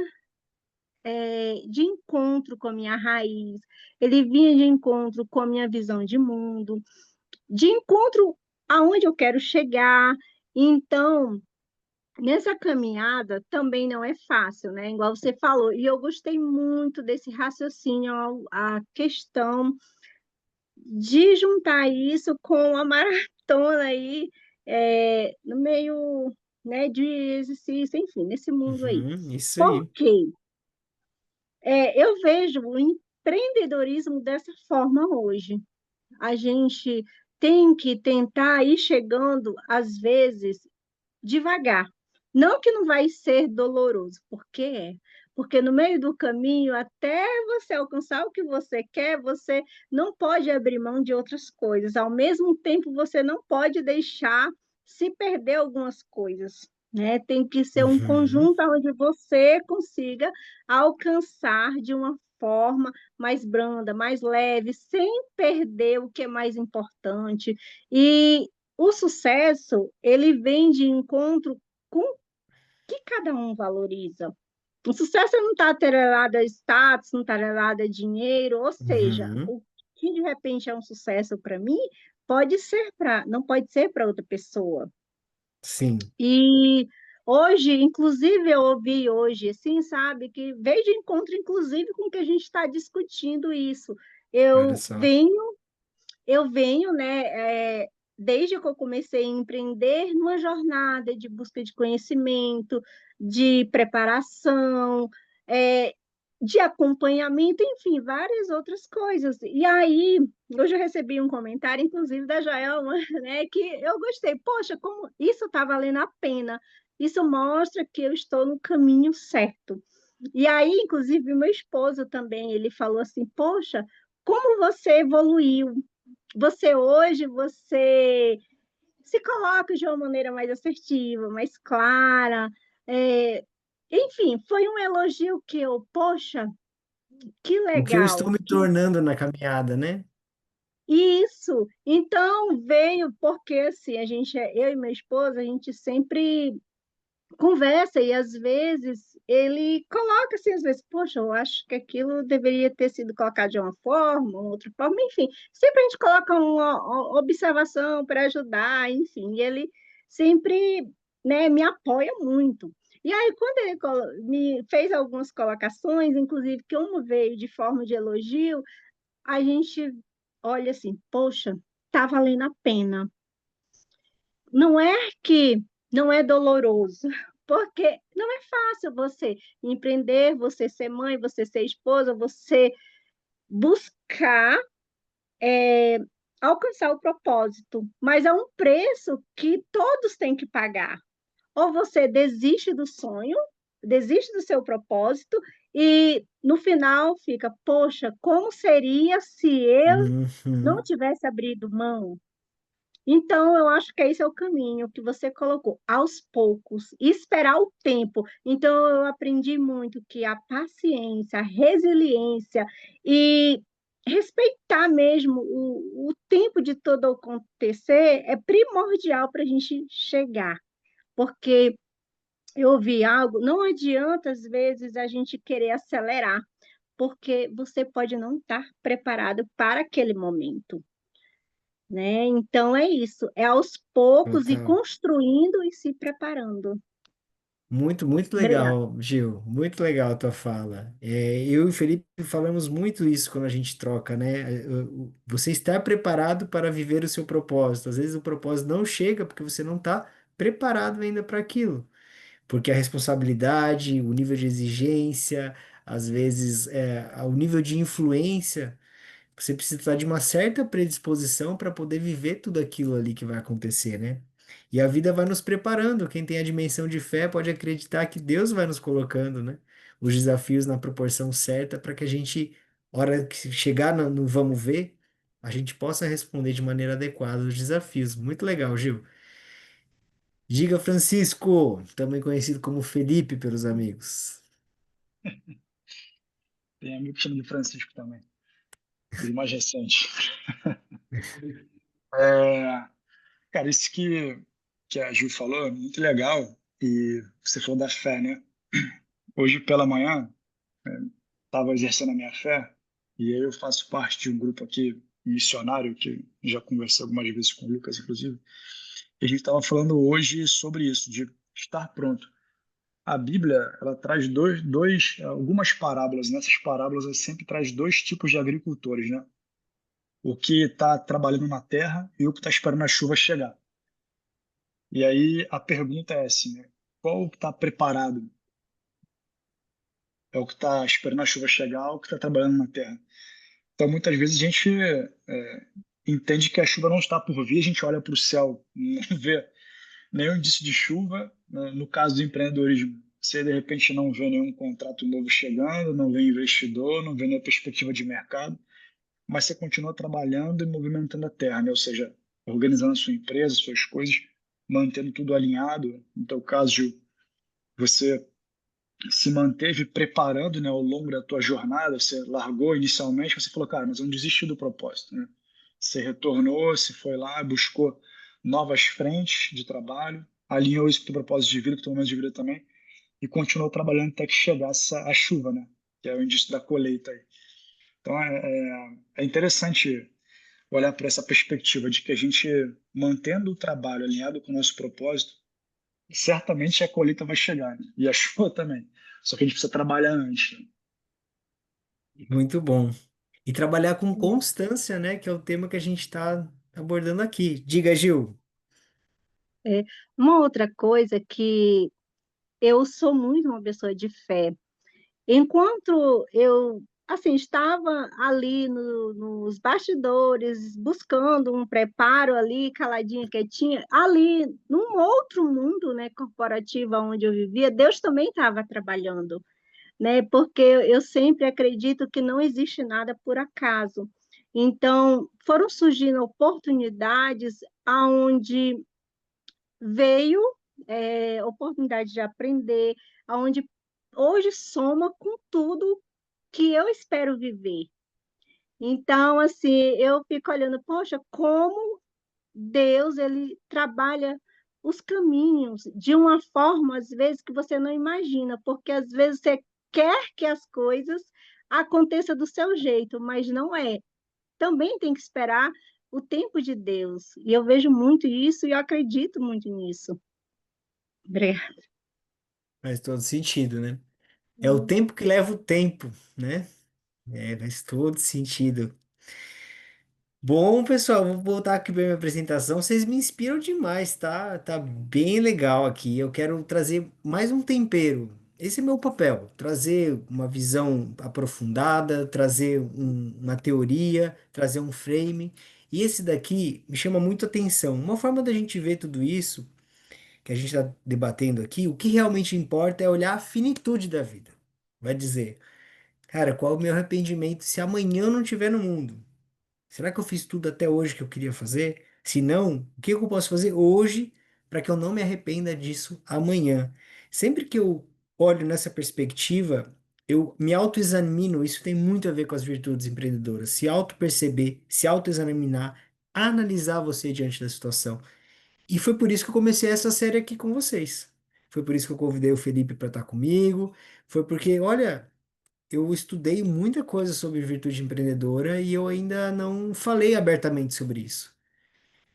de encontro com a minha raiz, ele vinha de encontro com a minha visão de mundo, de encontro aonde eu quero chegar. Então, nessa caminhada também não é fácil, né? Igual você falou, e eu gostei muito desse raciocínio, a questão de juntar isso com a maratona aí, no meio, né, de exercício, enfim, nesse mundo aí. Uhum, isso Por aí. quê? Eu vejo o empreendedorismo dessa forma hoje. A gente tem que tentar ir chegando, às vezes, devagar. Não que não vai ser doloroso, porque é. Porque no meio do caminho, até você alcançar o que você quer, você não pode abrir mão de outras coisas. Ao mesmo tempo, você não pode deixar se perder algumas coisas, né? Tem que ser um Uhum, conjunto onde você consiga alcançar de uma forma mais branda, mais leve, sem perder o que é mais importante. E o sucesso, ele vem de encontro com o que cada um valoriza. O sucesso não está atrelado a status, não está atrelado a dinheiro, ou seja, uhum, o que de repente é um sucesso para mim, não pode ser para outra pessoa. sim, E hoje, inclusive, eu ouvi hoje, assim, sabe, que veio de encontro, inclusive, com o que a gente está discutindo isso. olha Eu só. venho eu venho, né, desde que eu comecei a empreender, numa jornada de busca de conhecimento, de preparação, é, de acompanhamento, enfim, várias outras coisas. E aí, hoje eu recebi um comentário, inclusive da Joelma, né, que eu gostei. Poxa, como isso está valendo a pena. Isso mostra que eu estou no caminho certo. E aí, inclusive, meu esposo também, ele falou assim, poxa, como você evoluiu, você se coloca de uma maneira mais assertiva, mais clara. é, Enfim, foi um elogio que eu, poxa, que O que eu estou legal, me que tornando na caminhada, né? isso. Então veio porque assim, eu e meu esposo, a gente sempre conversa e às vezes ele coloca assim, às vezes, poxa, eu acho que aquilo deveria ter sido colocado de uma forma, outra forma, enfim, sempre a gente coloca uma observação para ajudar, enfim, e ele sempre, né, me apoia muito. E aí, quando ele me fez algumas colocações, inclusive que uma veio de forma de elogio, a gente olha assim, poxa, tá valendo a pena. Não é que não é doloroso, porque não é fácil você empreender, você ser mãe, você ser esposa, você buscar alcançar o propósito, mas é um preço que todos têm que pagar. Ou você desiste do sonho, desiste do seu propósito, e no final fica, poxa, como seria se eu não Uhum. tivesse abrido mão? Então, eu acho que esse é o caminho que você colocou, aos poucos, e esperar o tempo. Então, eu aprendi muito que a paciência, a resiliência e respeitar mesmo o tempo de tudo acontecer é primordial para a gente chegar. Porque eu ouvi algo, não adianta, às vezes, a gente querer acelerar, porque você pode não estar preparado para aquele momento, né? Então é isso, é aos poucos e Total. construindo e se preparando. Muito, muito Obrigada. legal, Gil. Muito legal a tua fala. Eu e o Felipe falamos muito isso quando a gente troca, né? Você está preparado para viver o seu propósito. Às vezes o propósito não chega porque você não está preparado ainda para aquilo. Porque a responsabilidade, o nível de exigência, às vezes o nível de influência. Você precisa estar de uma certa predisposição para poder viver tudo aquilo ali que vai acontecer, né? E a vida vai nos preparando. Quem tem a dimensão de fé pode acreditar que Deus vai nos colocando, né? Os desafios na proporção certa para que a gente, hora que chegar no vamos ver, a gente possa responder de maneira adequada os desafios. Muito legal, Gil. Diga Francisco, também conhecido como Felipe pelos amigos. Tem amigo que chama de Francisco também, os mais recentes. É, cara, isso que a Ju falou é muito legal. E você falou da fé, né? Hoje pela manhã, estava exercendo a minha fé, e aí eu faço parte de um grupo aqui missionário, que já conversei algumas vezes com o Lucas, inclusive, e a gente estava falando hoje sobre isso, de estar pronto. A Bíblia, ela traz algumas parábolas. Nessas parábolas, ela sempre traz dois tipos de agricultores, né? O que está trabalhando na terra e o que está esperando a chuva chegar. E aí a pergunta é assim, né? Qual está preparado? É o que está esperando a chuva chegar ou o que está trabalhando na terra? Então, muitas vezes a gente entende que a chuva não está por vir, a gente olha para o céu, não vê nenhum indício de chuva, né? No caso do empreendedorismo, você de repente não vê nenhum contrato novo chegando, não vê investidor, não vê nenhuma perspectiva de mercado, mas você continua trabalhando e movimentando a terra, né? Ou seja, organizando a sua empresa, suas coisas, mantendo tudo alinhado. No teu caso, Gil, você se manteve preparando, né, ao longo da tua jornada, você largou inicialmente, você falou, cara, mas eu não desisti do propósito, né? Você retornou, você foi lá, buscou novas frentes de trabalho, alinhou isso com o teu propósito de vida, com o teu momento de vida também, e continuou trabalhando até que chegasse a chuva, né? Que é o indício da colheita aí. Então é interessante olhar para essa perspectiva de que a gente, mantendo o trabalho alinhado com o nosso propósito, certamente a colheita vai chegar, né? E a chuva também. Só que a gente precisa trabalhar antes, né? Muito bom. E trabalhar com constância, né? Que é o tema que a gente está abordando aqui. Diga, Gil. É, uma outra coisa que eu sou muito uma pessoa de fé. Enquanto eu, assim, estava ali nos bastidores, buscando um preparo ali, caladinha, quietinha, ali, num outro mundo, né, corporativo onde eu vivia, Deus também estava trabalhando, né, porque eu sempre acredito que não existe nada por acaso. Então, foram surgindo oportunidades aonde veio oportunidade de aprender, aonde hoje soma com tudo que eu espero viver. Então, assim, eu fico olhando, poxa, como Deus ele trabalha os caminhos de uma forma, às vezes, que você não imagina, porque às vezes você quer que as coisas aconteçam do seu jeito, mas não é. Também tem que esperar o tempo de Deus. E eu vejo muito isso e eu acredito muito nisso. Obrigada. Faz todo sentido, né? É o tempo que leva o tempo, né? É, faz todo sentido. Bom, pessoal, vou voltar aqui para minha apresentação. Vocês me inspiram demais, tá? Tá bem legal aqui. Eu quero trazer mais um tempero. Esse é meu papel, trazer uma visão aprofundada, trazer uma teoria, trazer um frame. E esse daqui me chama muito atenção. Uma forma da gente ver tudo isso, que a gente está debatendo aqui, o que realmente importa é olhar a finitude da vida. Vai dizer, cara, qual é o meu arrependimento se amanhã eu não estiver no mundo? Será que eu fiz tudo até hoje que eu queria fazer? Se não, o que eu posso fazer hoje para que eu não me arrependa disso amanhã? Sempre que eu olho nessa perspectiva, eu me autoexamino. Isso tem muito a ver com as virtudes empreendedoras. Se auto-perceber, se autoexaminar, analisar você diante da situação. E foi por isso que eu comecei essa série aqui com vocês. Foi por isso que eu convidei o Felipe para estar comigo. Foi porque, olha, eu estudei muita coisa sobre virtude empreendedora e eu ainda não falei abertamente sobre isso.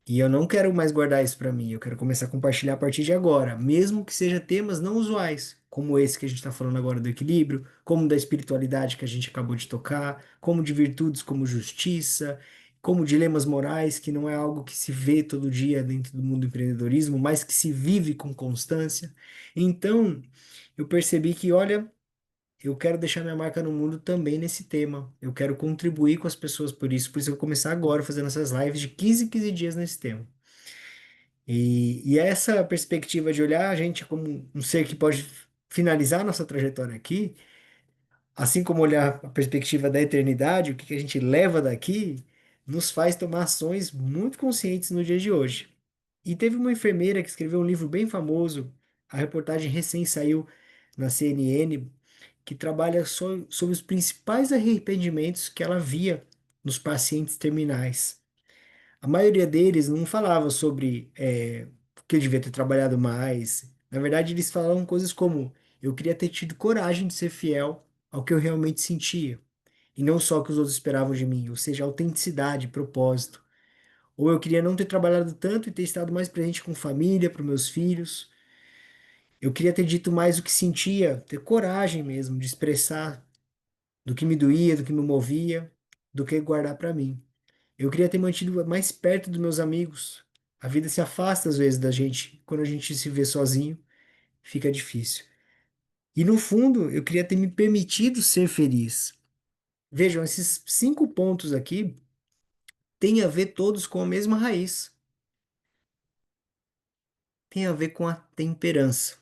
E eu não quero mais guardar isso para mim, eu quero começar a compartilhar a partir de agora, mesmo que seja temas não usuais, como esse que a gente está falando agora do equilíbrio, como da espiritualidade que a gente acabou de tocar, como de virtudes como justiça, como dilemas morais, que não é algo que se vê todo dia dentro do mundo do empreendedorismo, mas que se vive com constância. Então, eu percebi que, olha, eu quero deixar minha marca no mundo também nesse tema. Eu quero contribuir com as pessoas por isso eu vou começar agora fazendo essas lives de 15 em 15 dias nesse tema. E essa perspectiva de olhar a gente como um ser que pode finalizar nossa trajetória aqui, assim como olhar a perspectiva da eternidade, o que que a gente leva daqui, nos faz tomar ações muito conscientes no dia de hoje. E teve uma enfermeira que escreveu um livro bem famoso, a reportagem recém saiu na CNN, que trabalha sobre os principais arrependimentos que ela via nos pacientes terminais. A maioria deles não falava sobre que eu devia ter trabalhado mais. Na verdade, eles falavam coisas como: eu queria ter tido coragem de ser fiel ao que eu realmente sentia, e não só o que os outros esperavam de mim, ou seja, autenticidade, propósito. Ou eu queria não ter trabalhado tanto e ter estado mais presente com família, para meus filhos. Eu queria ter dito mais o que sentia, ter coragem mesmo de expressar do que me doía, do que me movia, do que guardar para mim. Eu queria ter mantido mais perto dos meus amigos. A vida se afasta às vezes da gente, quando a gente se vê sozinho, fica difícil. E no fundo, eu queria ter me permitido ser feliz. Vejam, esses 5 pontos aqui têm a ver todos com a mesma raiz. Tem a ver com a temperança,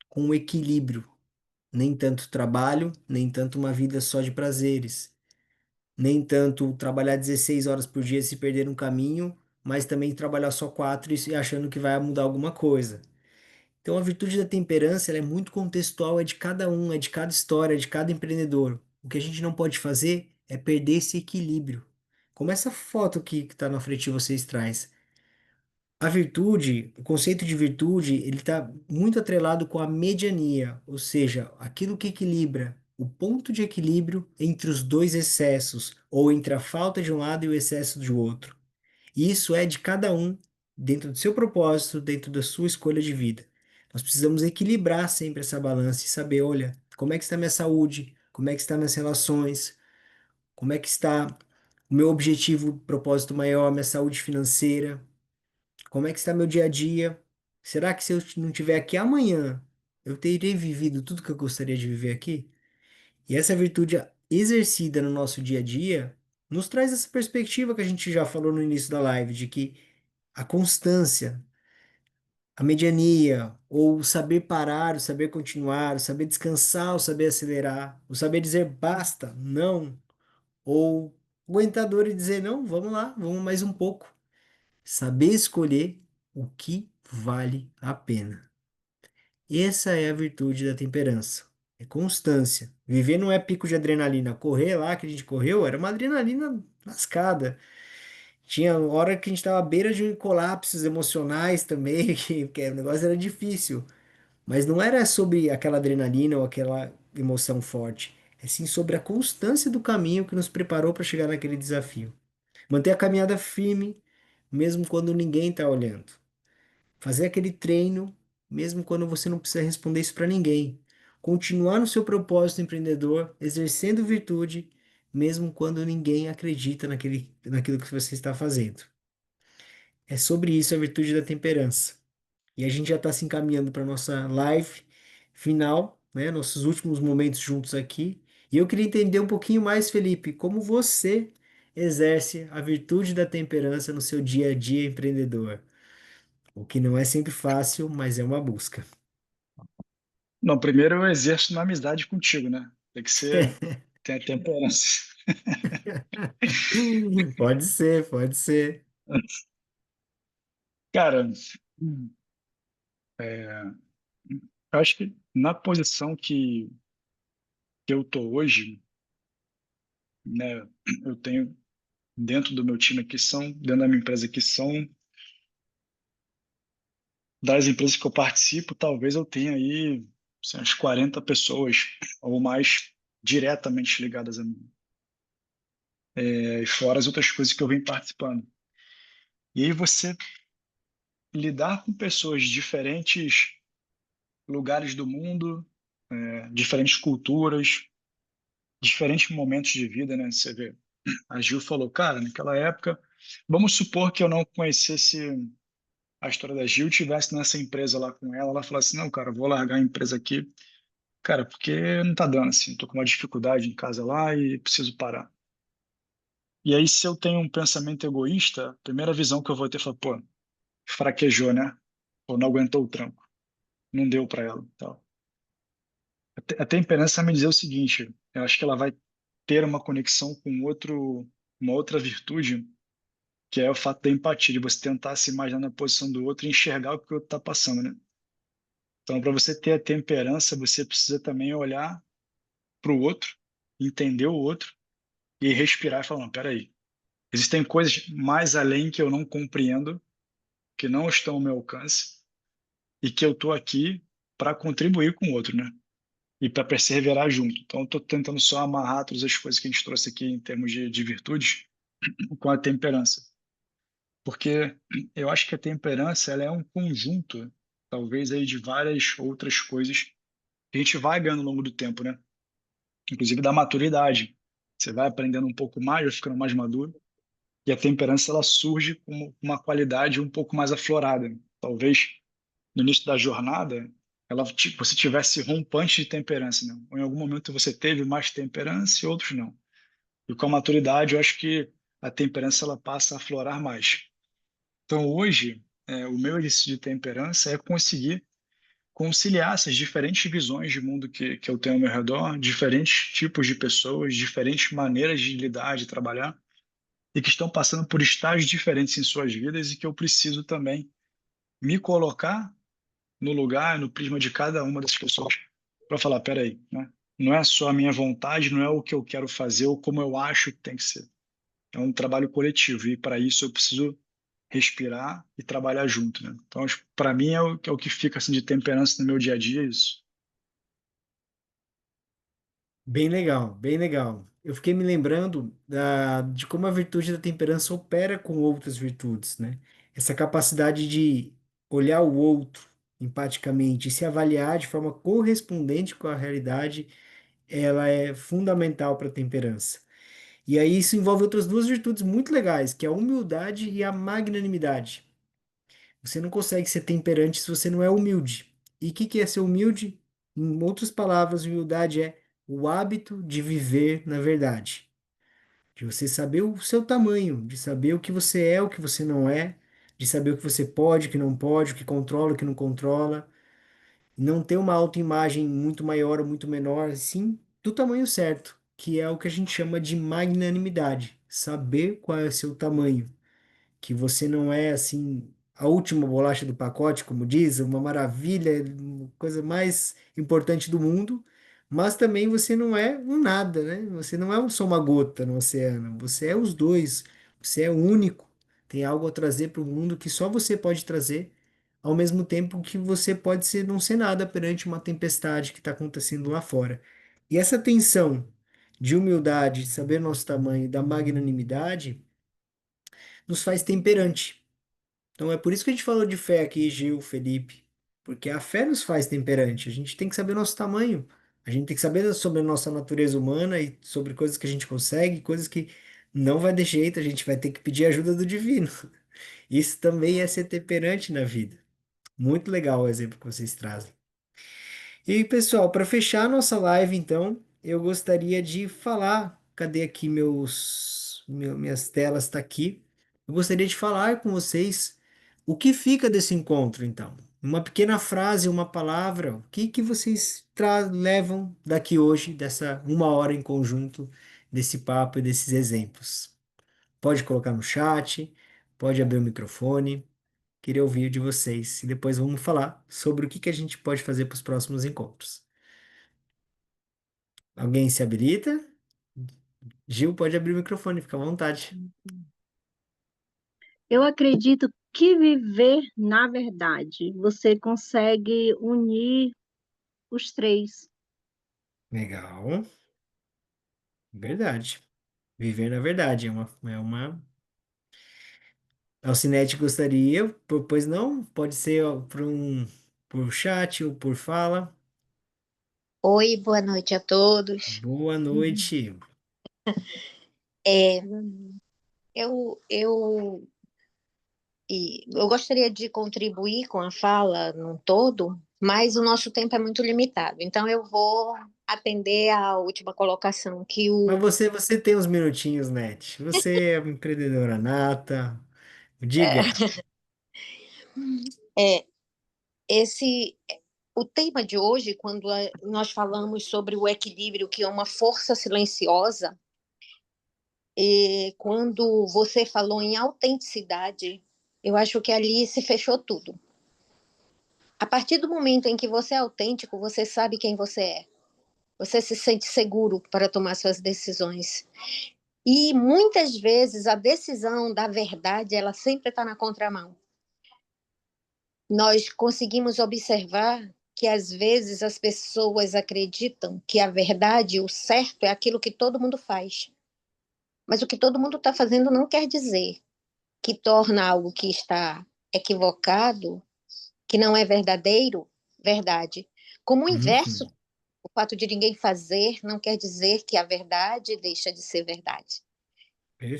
com o equilíbrio. Nem tanto trabalho, nem tanto uma vida só de prazeres. Nem tanto trabalhar 16 horas por dia e se perder no caminho, mas também trabalhar só 4 e achando que vai mudar alguma coisa. Então, a virtude da temperança, ela é muito contextual, é de cada um, é de cada história, é de cada empreendedor. O que a gente não pode fazer é perder esse equilíbrio. Como essa foto aqui que está na frente de vocês traz. A virtude, o conceito de virtude, ele está muito atrelado com a mediania, ou seja, aquilo que equilibra, o ponto de equilíbrio entre os dois excessos, ou entre a falta de um lado e o excesso de outro. E isso é de cada um, dentro do seu propósito, dentro da sua escolha de vida. Nós precisamos equilibrar sempre essa balança e saber, olha, como é que está minha saúde, como é que estão minhas relações, como é que está o meu objetivo, propósito maior, minha saúde financeira, como é que está meu dia a dia. Será que se eu não estiver aqui amanhã, eu terei vivido tudo que eu gostaria de viver aqui? E essa virtude exercida no nosso dia a dia nos traz essa perspectiva que a gente já falou no início da live, de que a constância, a mediania, ou o saber parar, o saber continuar, o saber descansar, o saber acelerar, o saber dizer basta, não, ou aguentar a dor e dizer não, vamos lá, vamos mais um pouco. Saber escolher o que vale a pena. Essa é a virtude da temperança. É constância. Viver não é pico de adrenalina. Correr lá que a gente correu era uma adrenalina lascada. Tinha hora que a gente estava à beira de colapsos emocionais também, que o negócio era difícil. Mas não era sobre aquela adrenalina ou aquela emoção forte. É sim sobre a constância do caminho que nos preparou para chegar naquele desafio. Manter a caminhada firme, mesmo quando ninguém está olhando. Fazer aquele treino, mesmo quando você não precisa responder isso para ninguém. Continuar no seu propósito empreendedor, exercendo virtude, mesmo quando ninguém acredita naquilo que você está fazendo. É sobre isso a virtude da temperança. E a gente já está se encaminhando para a nossa live final, né? Nossos últimos momentos juntos aqui. E eu queria entender um pouquinho mais, Felipe, como você exerce a virtude da temperança no seu dia a dia empreendedor. O que não é sempre fácil, mas é uma busca. Não, primeiro eu exerço na amizade contigo, né? Tem que ser, tem a temperança. Pode ser, pode ser. Cara, é, eu acho que na posição que eu tô hoje, né, eu tenho dentro do meu time aqui dentro da minha empresa aqui das empresas que eu participo, talvez eu tenha aí assim, umas 40 pessoas ou mais diretamente ligadas a mim, e fora as outras coisas que eu venho participando. E aí você lidar com pessoas de diferentes lugares do mundo, diferentes culturas, diferentes momentos de vida, né? Você vê, a Gil falou, cara, naquela época, vamos supor que eu não conhecesse a história da Gil, tivesse nessa empresa lá com ela falasse, não, cara, vou largar a empresa aqui, cara, porque não tá dando assim, tô com uma dificuldade em casa lá e preciso parar. E aí, se eu tenho um pensamento egoísta, a primeira visão que eu vou ter é, pô, fraquejou, né? Ou não aguentou o tranco, não deu para ela, tal. A temperança me dizer o seguinte, eu acho que ela vai ter uma conexão com uma outra virtude, que é o fato da empatia, de você tentar se imaginar na posição do outro e enxergar o que o outro está passando, né? Então, para você ter a temperança, você precisa também olhar para o outro, entender o outro e respirar e falar, não, peraí, existem coisas mais além que eu não compreendo, que não estão ao meu alcance e que eu estou aqui para contribuir com o outro, né? E para perseverar junto. Então, estou tentando só amarrar todas as coisas que a gente trouxe aqui em termos de virtudes com a temperança. Porque eu acho que a temperança ela é um conjunto, talvez, aí de várias outras coisas que a gente vai ganhando ao longo do tempo, né? Inclusive da maturidade. Você vai aprendendo um pouco mais, vai ficando mais maduro, e a temperança ela surge como uma qualidade um pouco mais aflorada. Talvez no início da jornada você tivesse rompante de temperança, né? Ou em algum momento você teve mais temperança e outros não. E com a maturidade, eu acho que a temperança ela passa a aflorar mais. Então, hoje, o meu exercício de temperança é conseguir conciliar essas diferentes visões de mundo que eu tenho ao meu redor, diferentes tipos de pessoas, diferentes maneiras de lidar, de trabalhar, e que estão passando por estágios diferentes em suas vidas e que eu preciso também me colocar no lugar, no prisma de cada uma dessas pessoas, para falar, peraí, né? Não é só a minha vontade, não é o que eu quero fazer ou como eu acho que tem que ser. É um trabalho coletivo e para isso eu preciso respirar e trabalhar junto, né? Então, para mim é o que fica assim de temperança no meu dia a dia, é isso. Bem legal, bem legal. Eu fiquei me lembrando de como a virtude da temperança opera com outras virtudes, né? Essa capacidade de olhar o outro empaticamente e se avaliar de forma correspondente com a realidade, ela é fundamental para a temperança. E aí isso envolve outras duas virtudes muito legais, que é a humildade e a magnanimidade. Você não consegue ser temperante se você não é humilde. E o que que é ser humilde? Em outras palavras, humildade é o hábito de viver na verdade, de você saber o seu tamanho, de saber o que você é, o que você não é, de saber o que você pode, o que não pode, o que controla, o que não controla, não ter uma autoimagem muito maior ou muito menor, sim, do tamanho certo, que é o que a gente chama de magnanimidade, saber qual é o seu tamanho, que você não é assim a última bolacha do pacote, como diz, uma maravilha, uma coisa mais importante do mundo, mas também você não é um nada, né? Você não é só uma gota no oceano, você é os dois, você é único, tem algo a trazer para o mundo que só você pode trazer, ao mesmo tempo que você pode ser não ser nada perante uma tempestade que está acontecendo lá fora. E essa tensão de humildade, de saber nosso tamanho, e da magnanimidade nos faz temperante. Então é por isso que a gente falou de fé aqui, Gil, Felipe, porque a fé nos faz temperante. A gente tem que saber nosso tamanho, a gente tem que saber sobre a nossa natureza humana e sobre coisas que a gente consegue, coisas que não vai de jeito, a gente vai ter que pedir ajuda do divino. Isso também é ser temperante na vida. Muito legal o exemplo que vocês trazem. E pessoal, para fechar a nossa live, então, eu gostaria de falar. Cadê aqui minhas telas? Está aqui. Eu gostaria de falar com vocês o que fica desse encontro, então. Uma pequena frase, uma palavra. O que que vocês levam daqui hoje, dessa uma hora em conjunto, desse papo e desses exemplos? Pode colocar no chat, pode abrir o microfone. Queria ouvir de vocês. E depois vamos falar sobre o que que a gente pode fazer para os próximos encontros. Alguém se habilita? Gil, pode abrir o microfone, fica à vontade. Eu acredito que viver na verdade, você consegue unir os três. Legal. Verdade. Viver na verdade é uma. Alcinete gostaria, pois não? Pode ser ó, por chat ou por fala. Oi, boa noite a todos. Boa noite. É, eu, eu gostaria de contribuir com a fala num todo, mas o nosso tempo é muito limitado. Então, eu vou atender à última colocação que Mas o. você tem uns minutinhos, Net. Você é uma empreendedora nata. Diga. É, esse, o tema de hoje, quando nós falamos sobre o equilíbrio, que é uma força silenciosa, e quando você falou em autenticidade, eu acho que ali se fechou tudo. A partir do momento em que você é autêntico, você sabe quem você é. você se sente seguro para tomar suas decisões. E muitas vezes a decisão da verdade, ela sempre está na contramão. Nós conseguimos observar que às vezes as pessoas acreditam que a verdade, o certo, é aquilo que todo mundo faz. Mas o que todo mundo está fazendo não quer dizer que torna algo que está equivocado, que não é verdadeiro, verdade. Como o inverso, Uhum. o fato de ninguém fazer não quer dizer que a verdade deixa de ser verdade.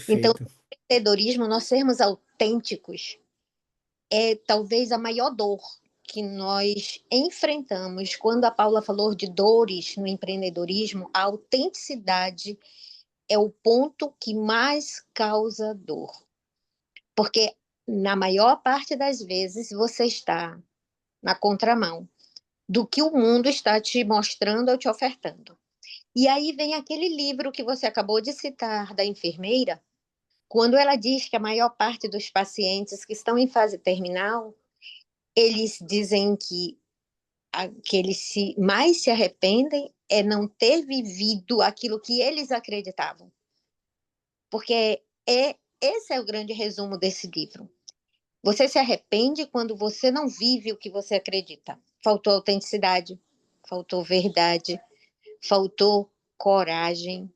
Então, Perfeito. no empreendedorismo, nós sermos autênticos é talvez a maior dor que nós enfrentamos. Quando a Paula falou de dores no empreendedorismo, a autenticidade é o ponto que mais causa dor. Porque, na maior parte das vezes, você está na contramão do que o mundo está te mostrando ou te ofertando. E aí vem aquele livro que você acabou de citar, da enfermeira, quando ela diz que a maior parte dos pacientes que estão em fase terminal, eles dizem que eles mais se arrependem é não ter vivido aquilo que eles acreditavam. Porque esse é o grande resumo desse livro. Você se arrepende quando você não vive o que você acredita. Faltou autenticidade, faltou verdade, faltou coragem,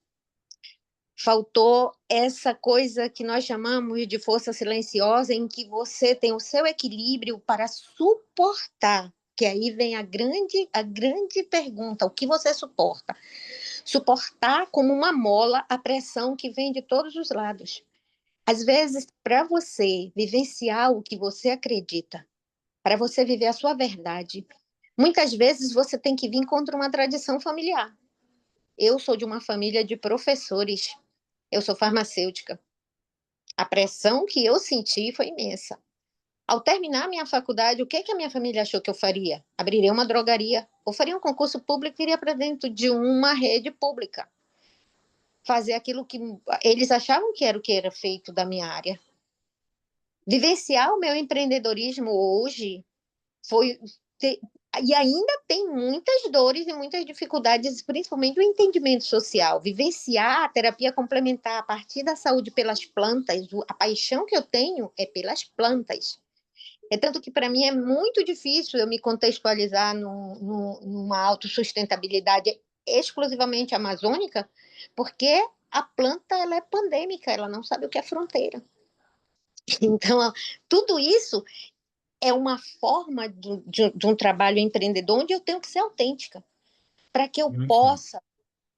faltou essa coisa que nós chamamos de força silenciosa, em que você tem o seu equilíbrio para suportar, que aí vem a grande pergunta, o que você suporta? Suportar como uma mola a pressão que vem de todos os lados. Às vezes, para você vivenciar o que você acredita, para você viver a sua verdade, muitas vezes você tem que vir contra uma tradição familiar. Eu sou de uma família de professores, eu sou farmacêutica. A pressão que eu senti foi imensa. Ao terminar minha faculdade, o que a minha família achou que eu faria? Abriria uma drogaria, ou faria um concurso público e iria para dentro de uma rede pública. Fazer aquilo que eles achavam que era feito da minha área. Vivenciar o meu empreendedorismo hoje foi e ainda tem muitas dores e muitas dificuldades, principalmente o entendimento social. Vivenciar a terapia complementar a partir da saúde pelas plantas, a paixão que eu tenho é pelas plantas. É tanto que para mim é muito difícil eu me contextualizar numa autossustentabilidade exclusivamente amazônica, porque a planta ela é pandêmica, ela não sabe o que é fronteira. Então, tudo isso é uma forma de um trabalho empreendedor onde eu tenho que ser autêntica, para que eu Uhum. possa,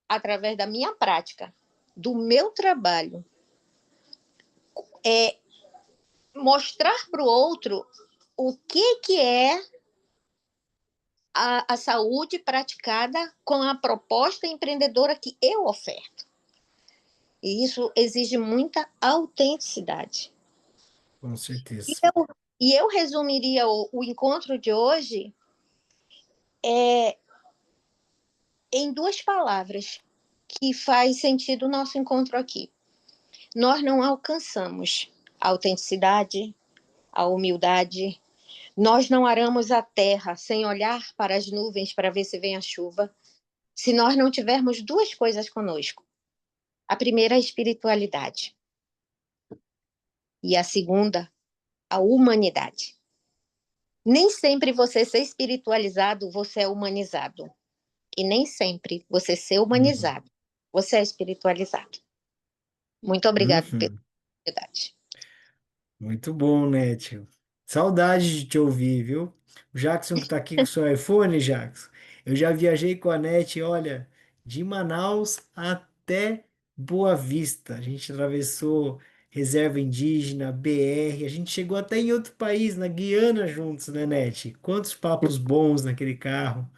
através da minha prática, do meu trabalho, mostrar para o outro o que é a saúde praticada com a proposta empreendedora que eu oferto. E isso exige muita autenticidade. Com certeza. E eu resumiria o encontro de hoje em duas palavras que faz sentido o nosso encontro aqui. Nós não alcançamos a autenticidade, a humildade, nós não aramos a terra sem olhar para as nuvens para ver se vem a chuva, se nós não tivermos duas coisas conosco. A primeira, a espiritualidade. E a segunda, a humanidade. Nem sempre você ser espiritualizado, você é humanizado. E nem sempre você ser Uhum. humanizado, você é espiritualizado. Muito obrigada pela Uhum. oportunidade. Muito bom, né, tio? Saudade de te ouvir, viu? O Jackson que tá aqui com o seu iPhone, Jackson. Eu já viajei com a NET, olha, de Manaus até Boa Vista. A gente atravessou reserva indígena, BR, a gente chegou até em outro país, na Guiana, juntos, né, NET? Quantos papos bons naquele carro.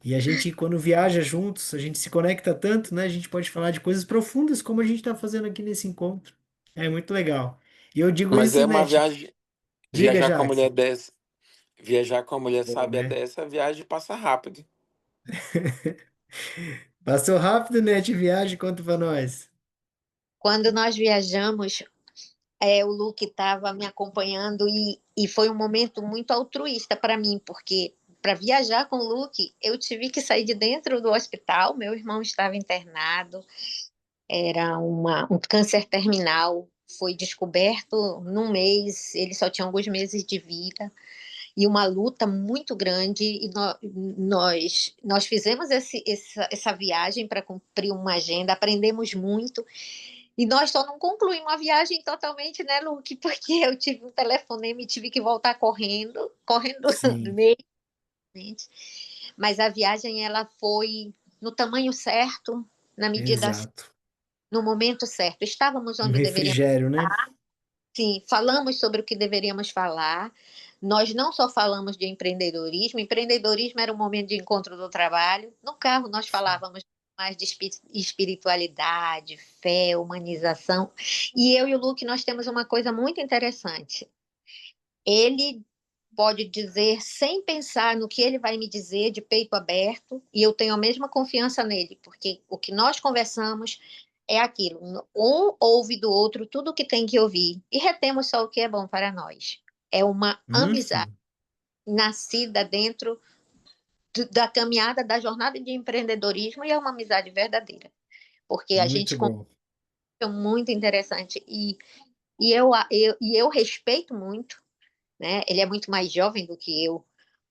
E a gente, quando viaja juntos, a gente se conecta tanto, né? A gente pode falar de coisas profundas, como a gente está fazendo aqui nesse encontro. É muito legal. E eu digo Mas isso, é né? uma viagem, Diga, viajar com a Jackson. mulher dessa, viajar com a mulher Bom, sábia né? dessa, a viagem passa rápido. Passou rápido, né? De viagem, conta pra nós. Quando nós viajamos, o Luke estava me acompanhando e foi um momento muito altruísta para mim, porque para viajar com o Luke, eu tive que sair de dentro do hospital. Meu irmão estava internado, era um câncer terminal. Foi descoberto num mês, ele só tinha alguns meses de vida, e uma luta muito grande. E nós fizemos essa viagem para cumprir uma agenda, aprendemos muito. E nós só não concluímos a viagem totalmente, né, Luke? Porque eu tive um telefonema e tive que voltar correndo, correndo Sim, mesmo. Mas a viagem ela foi no tamanho certo, na medida, exato. no momento certo. Estávamos Um onde deveríamos. refrigério, né? Sim, falamos sobre o que deveríamos falar. Nós não só falamos de empreendedorismo, empreendedorismo era um momento de encontro do trabalho. No carro, nós falávamos mais de espiritualidade, fé, humanização. E eu e o Luke, nós temos uma coisa muito interessante. Ele pode dizer sem pensar no que ele vai me dizer, de peito aberto, e eu tenho a mesma confiança nele, porque o que nós conversamos é aquilo, um ouve do outro tudo o que tem que ouvir, e retemos só o que é bom para nós. É uma amizade Uhum, nascida dentro da caminhada, da jornada de empreendedorismo, e é uma amizade verdadeira, porque a muito gente conversa bom. muito interessante, e eu respeito muito, né? Ele é muito mais jovem do que eu.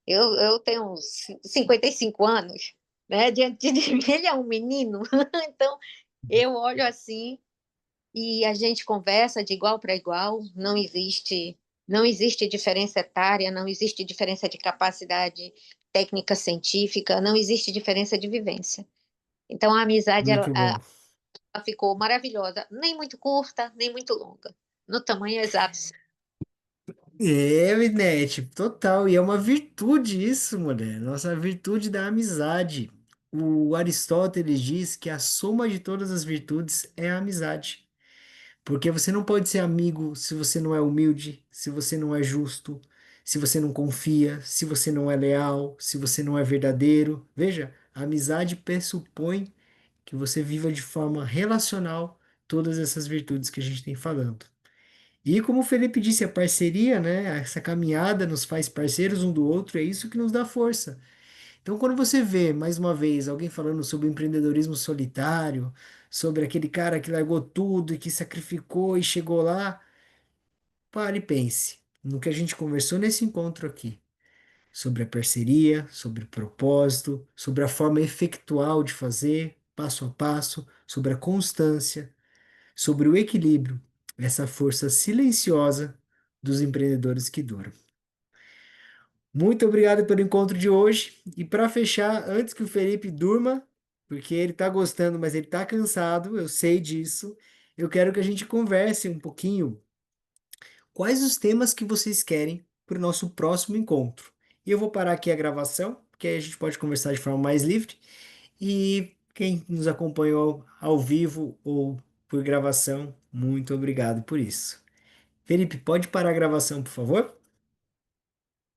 Eu tenho uns 55 anos, né? Diante de mim, ele é um menino. Então, eu olho assim e a gente conversa de igual para igual. Não existe diferença etária, não existe diferença de capacidade técnica científica, não existe diferença de vivência. Então, a amizade ela, Muito bom. ela ficou maravilhosa, nem muito curta, nem muito longa, no tamanho exato. É, Minete, total. E é uma virtude isso, mulher. Nossa virtude da amizade. O Aristóteles diz que a soma de todas as virtudes é a amizade. Porque você não pode ser amigo se você não é humilde, se você não é justo, se você não confia, se você não é leal, se você não é verdadeiro. Veja, a amizade pressupõe que você viva de forma relacional todas essas virtudes que a gente tem falando. E como o Felipe disse, a parceria, né? Essa caminhada nos faz parceiros um do outro, é isso que nos dá força. Então, quando você vê, mais uma vez, alguém falando sobre empreendedorismo solitário, sobre aquele cara que largou tudo e que sacrificou e chegou lá, pare e pense no que a gente conversou nesse encontro aqui, sobre a parceria, sobre o propósito, sobre a forma efeitual de fazer, passo a passo, sobre a constância, sobre o equilíbrio, essa força silenciosa dos empreendedores que duram. Muito obrigado pelo encontro de hoje. E para fechar, antes que o Felipe durma, porque ele está gostando, mas ele está cansado, eu sei disso, eu quero que a gente converse um pouquinho quais os temas que vocês querem para o nosso próximo encontro. E eu vou parar aqui a gravação, porque aí a gente pode conversar de forma mais livre. E quem nos acompanhou ao vivo ou por gravação, muito obrigado por isso. Felipe, pode parar a gravação, por favor?